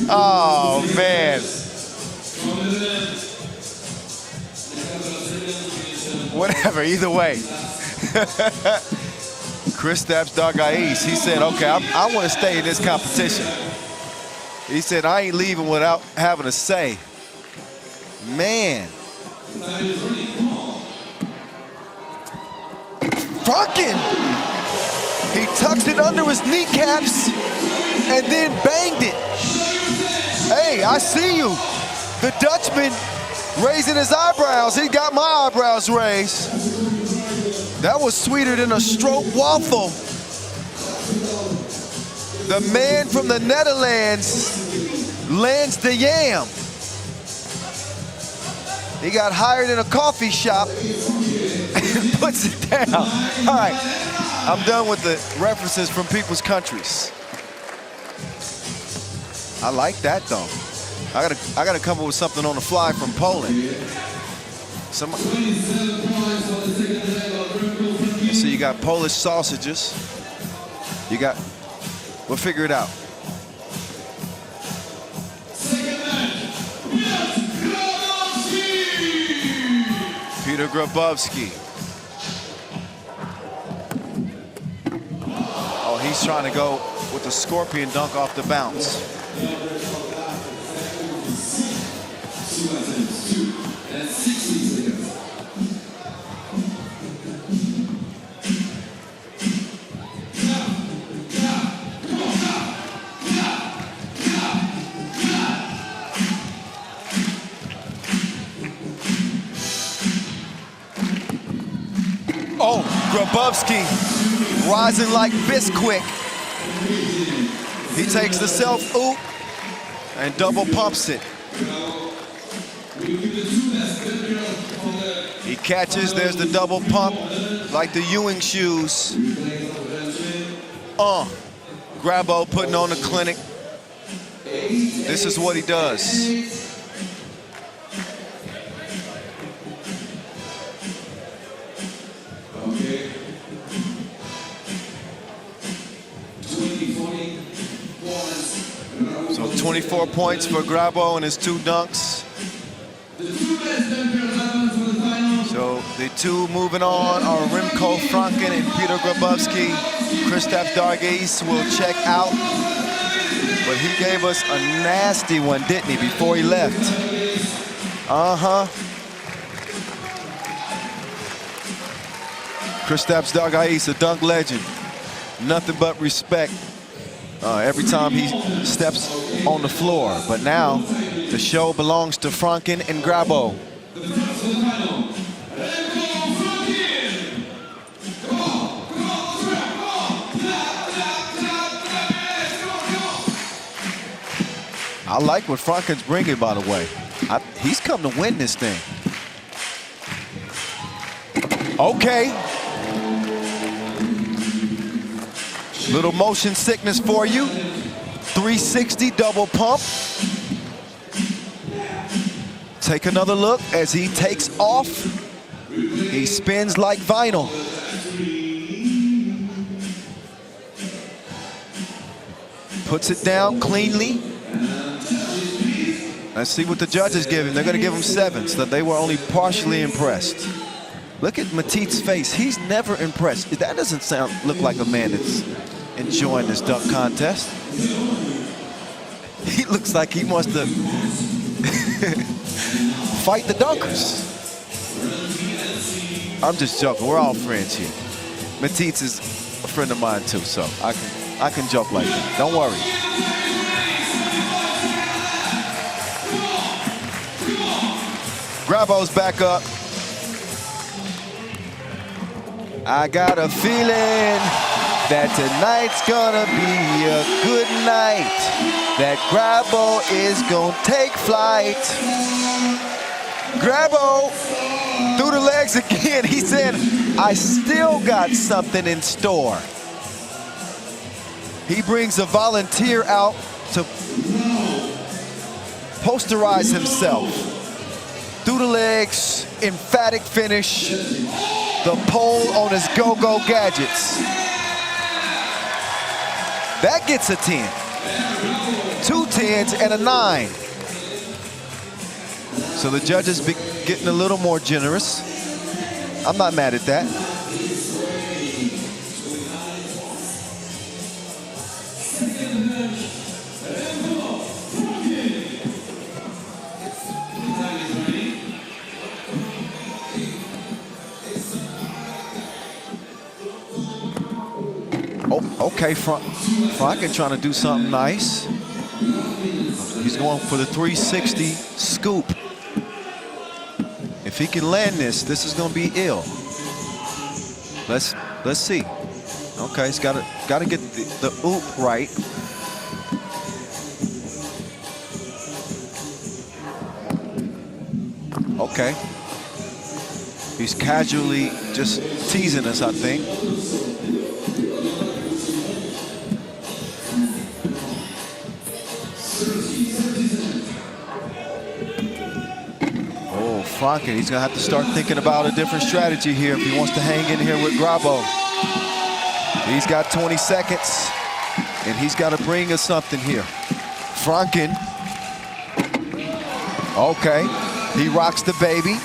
Oh, man. Whatever, either way. Kristaps Dargais, he said, okay, I want to stay in this competition. He said, I ain't leaving without having a say. Man. Frunkin! He tucks it under his kneecaps and then banged it. Hey, I see you. The Dutchman raising his eyebrows. He got my eyebrows raised. That was sweeter than a stroke waffle. The man from the Netherlands lands the yam. He got hired in a coffee shop and puts it down. All right, I'm done with the references from people's countries. I like that though. I gotta come up with something on the fly from Poland. So you got Polish sausages. You got, we'll figure it out. Peter Grabowski. Oh, he's trying to go with the scorpion dunk off the bounce. Oh, Grabowski rising like Bisquick. He takes the self-oop and double pumps it. He catches, there's the double pump, like the Ewing shoes. Grabo putting on the clinic. This is what he does. So 24 points for Grabo and his 2 dunks. So the 2 moving on are Remco Franken and Peter Grabowski. Kristaps Dargais will check out. But he gave us a nasty one, didn't he, before he left? Kristaps Dargais, a dunk legend. Nothing but respect. every time he steps on the floor. But now the show belongs to Franken and Grabo. I like what Franken's bringing, by the way. He's come to win this thing. Okay. Little motion sickness for you. 360 double pump. Take another look as he takes off. He spins like vinyl. Puts it down cleanly. Let's see what the judges give him. They're going to give him 7, so they were only partially impressed. Look at Matit's face. He's never impressed. That doesn't look like a man that's enjoying this dunk contest. He looks like he wants to fight the dunkers. I'm just joking. We're all friends here. Matit's is a friend of mine too, so I can joke like that. Don't worry. Grabo's back up. I got a feeling that tonight's gonna be a good night. That Grabo is gonna take flight. Grabo through the legs again. He said, I still got something in store. He brings a volunteer out to posterize himself. Through the legs, emphatic finish. The pole on his go-go gadgets. That gets a 10. 2 10s and a 9. So the judges be getting a little more generous. I'm not mad at that. Okay, Franken trying to do something nice. He's going for the 360 scoop. If he can land this is going to be ill. Let's see. Okay, he's got to get the oop right. Okay. He's casually just teasing us, I think. Franken, he's gonna have to start thinking about a different strategy here if he wants to hang in here with Grabo. He's got 20 seconds, and he's got to bring us something here. Franken. Okay, he rocks the baby.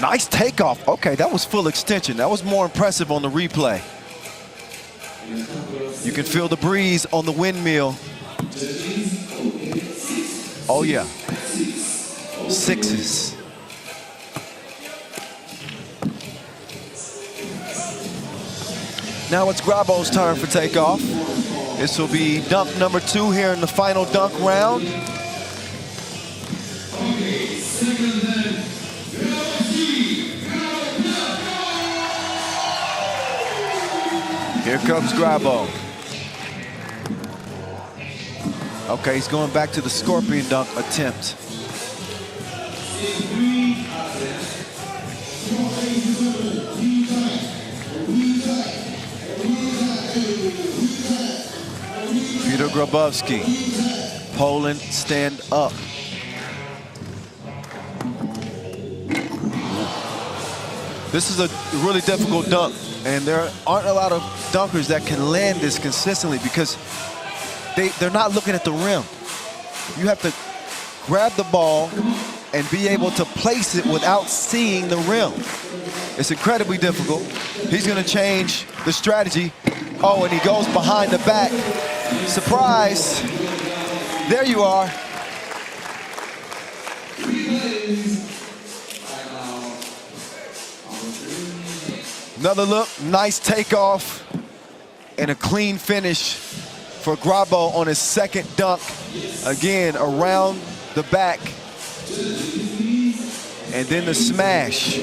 Nice takeoff. Okay, that was full extension. That was more impressive on the replay. You can feel the breeze on the windmill. Oh yeah. 6s. Now it's Grabo's turn for takeoff. This will be dunk number 2 here in the final dunk round. Here comes Grabo. Okay, he's going back to the scorpion dunk attempt. Peter Grabowski. Poland, stand up. This is a really difficult dunk, and there aren't a lot of dunkers that can land this consistently because they're not looking at the rim. You have to grab the ball and be able to place it without seeing the rim. It's incredibly difficult. He's gonna change the strategy. Oh, and he goes behind the back. Surprise. There you are. Another look, nice takeoff, and a clean finish for Grabo on his second dunk. Again, around the back. And then the smash.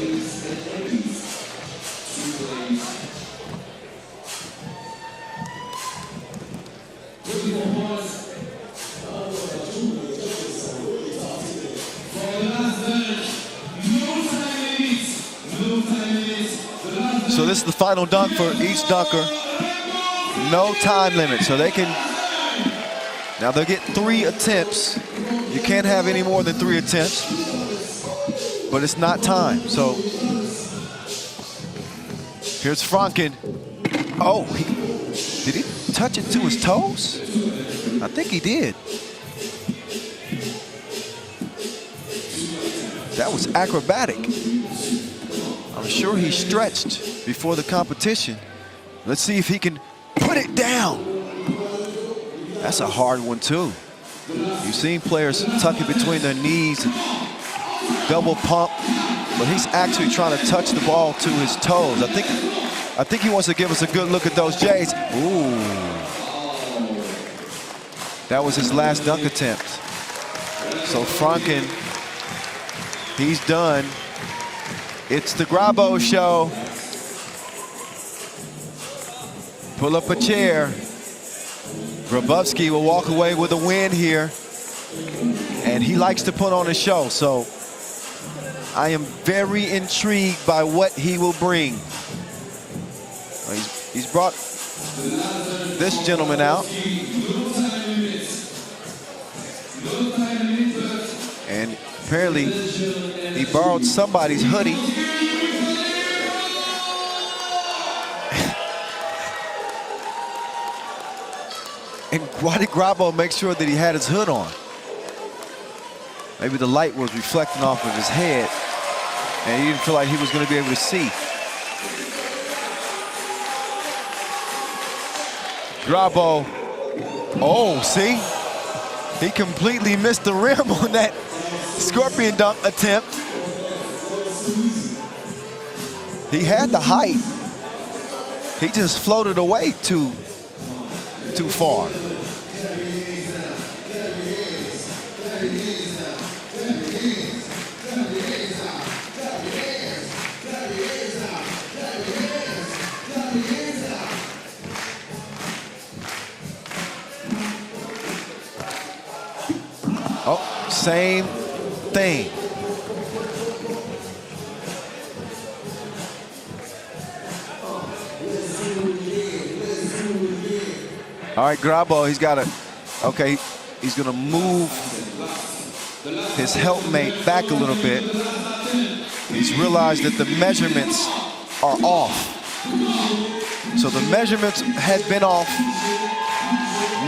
So this is the final dunk for each dunker. No time limit, so they can, now they'll get 3 attempts. You can't have any more than 3 attempts, but it's not time. So here's Franken. Oh, did he touch it to his toes? I think he did. That was acrobatic. I'm sure he stretched before the competition. Let's see if he can put it down. That's a hard one too. You've seen players tuck it between their knees, double pump, but he's actually trying to touch the ball to his toes. I think he wants to give us a good look at those J's. Ooh. That was his last dunk attempt. So Franken, he's done. It's the Grabo show. Pull up a chair. Grabowski will walk away with a win here. And he likes to put on a show, so I am very intrigued by what he will bring. He's brought this gentleman out. And apparently he borrowed somebody's hoodie. And why did Grabo make sure that he had his hood on? Maybe the light was reflecting off of his head and he didn't feel like he was going to be able to see. Grabo, oh, see? He completely missed the rim on that scorpion dunk attempt. He had the height. He just floated away too far. Oh, same thing. All right, Grabo, he's got to, okay, he's going to move his helpmate back a little bit. He's realized that the measurements are off. So the measurements had been off.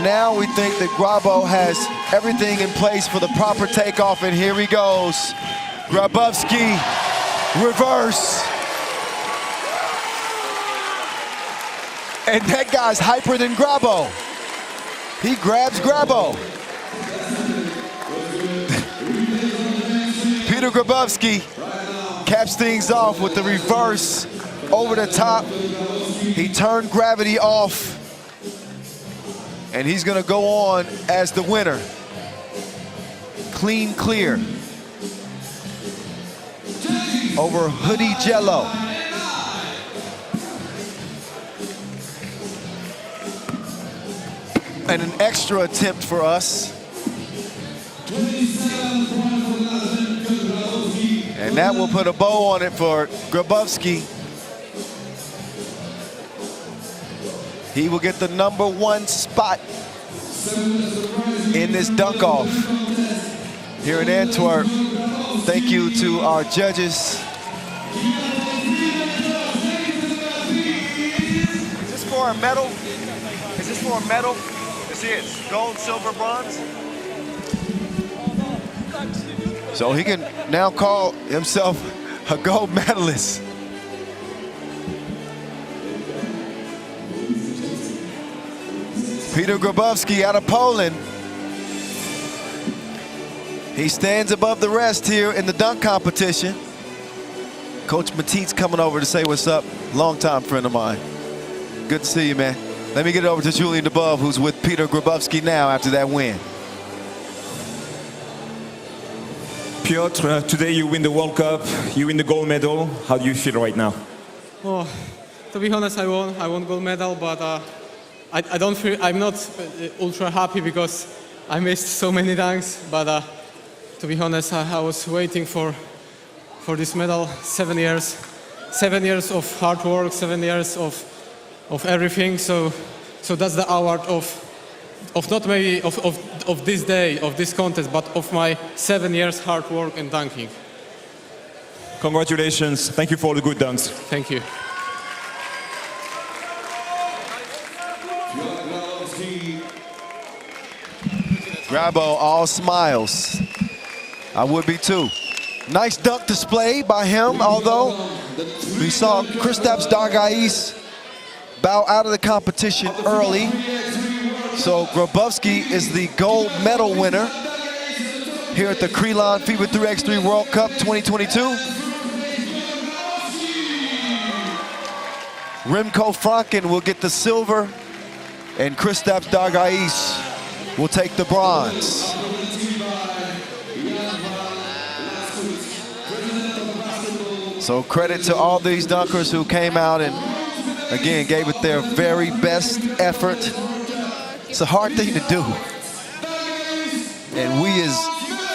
Now we think that Grabo has everything in place for the proper takeoff, and here he goes. Grabowski, reverse. And that guy's hyper than Grabo. He grabs Grabo. Peter Grabowski caps things off with the reverse over the top. He turned gravity off. And he's gonna go on as the winner. Clean clear. Over Hoodie Jello. And an extra attempt for us. And that will put a bow on it for Grabowski. He will get the #1 spot in this dunk-off here in Antwerp. Thank you to our judges. Is this for a medal? Is this for a medal? This is gold, silver, bronze. So he can now call himself a gold medalist. Peter Grabowski out of Poland. He stands above the rest here in the dunk competition. Coach Matisse coming over to say what's up. Longtime friend of mine. Good to see you, man. Let me get it over to Julian DeBove, who's with Peter Grabowski now after that win. Piotr, today you win the World Cup, you win the gold medal. How do you feel right now? Oh, to be honest, I won gold medal, but I don't feel, I'm not ultra happy because I missed so many dunks. But to be honest, I was waiting for this medal 7 years. 7 years of hard work, 7 years of everything. So that's the award of not maybe of this day, of this contest, but of my 7 years hard work and dunking. Congratulations. Thank you for all the good dunks. Thank you. Grabo, all smiles. I would be too. Nice dunk display by him, although we saw Kristaps Dargais bow out of the competition early. So Grabowski is the gold medal winner here at the Crelan FIBA 3x3 World Cup 2022. Remco Franken will get the silver, and Kristaps Dargais will take the bronze. So credit to all these dunkers who came out and, again, gave it their very best effort. It's a hard thing to do. And we as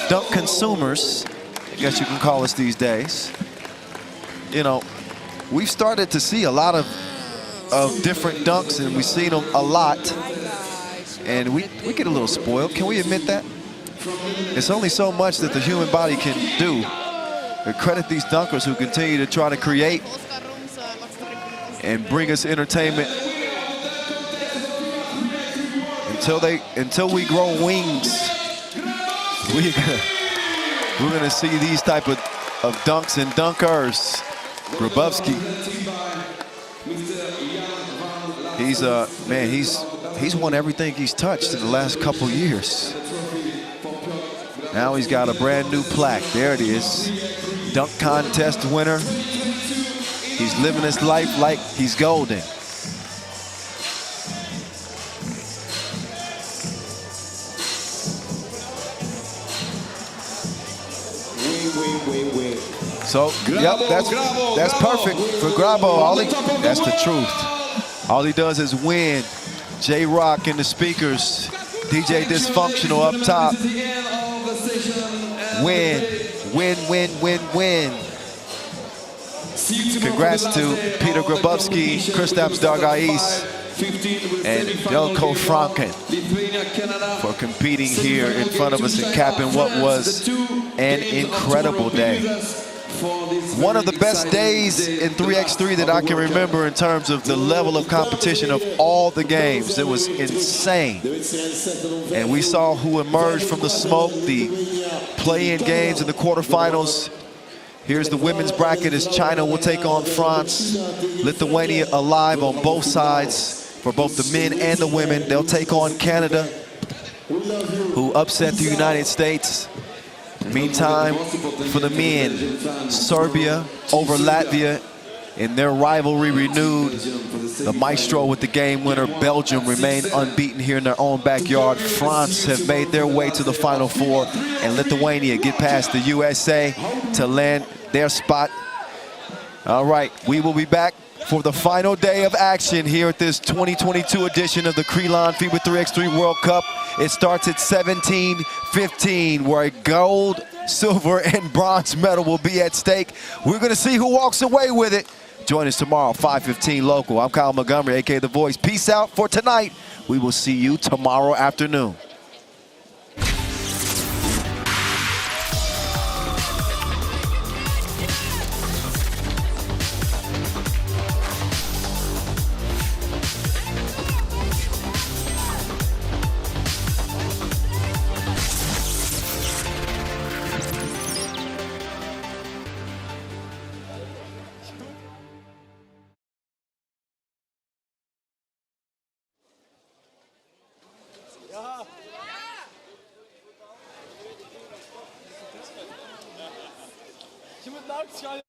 dunk consumers, I guess you can call us these days, you know, we've started to see a lot of different dunks, and we've seen them a lot. And we get a little spoiled. Can we admit that? It's only so much that the human body can do. And credit these dunkers who continue to try to create and bring us entertainment until we grow wings. We're gonna see these type of dunks and dunkers. Grabowski, he's won everything he's touched in the last couple years. Now he's got a brand new plaque. There it is. Dunk contest winner. He's living his life like he's golden. So, yep, that's perfect for Grabo. That's the truth. All he does is win. J-Rock in the speakers. DJ Dysfunctional up top. Win, win, win, win, win. Congrats to Peter Grabowski, Kristaps Dargais, and Jelko Franken for competing here in front of us and capping what was an incredible day. One of the best days in 3x3 that I can remember in terms of the level of competition of all the games. It was insane. And we saw who emerged from the smoke, the play-in games in the quarterfinals. Here's the women's bracket as China will take on France. Lithuania alive on both sides for both the men and the women. They'll take on Canada, who upset the United States. Meantime, for the men, Serbia over Latvia in their rivalry renewed. The maestro with the game winner, Belgium, remain unbeaten here in their own backyard. France have made their way to the Final Four, and Lithuania get past the USA to land their spot. All right, we will be back for the final day of action here at this 2022 edition of the Crelan FIBA 3x3 World Cup. It starts at 17:15, where a gold, silver, and bronze medal will be at stake. We're gonna see who walks away with it. Join us tomorrow, 5:15 local. I'm Kyle Montgomery, aka The Voice. Peace out for tonight. We will see you tomorrow afternoon. Je moet nou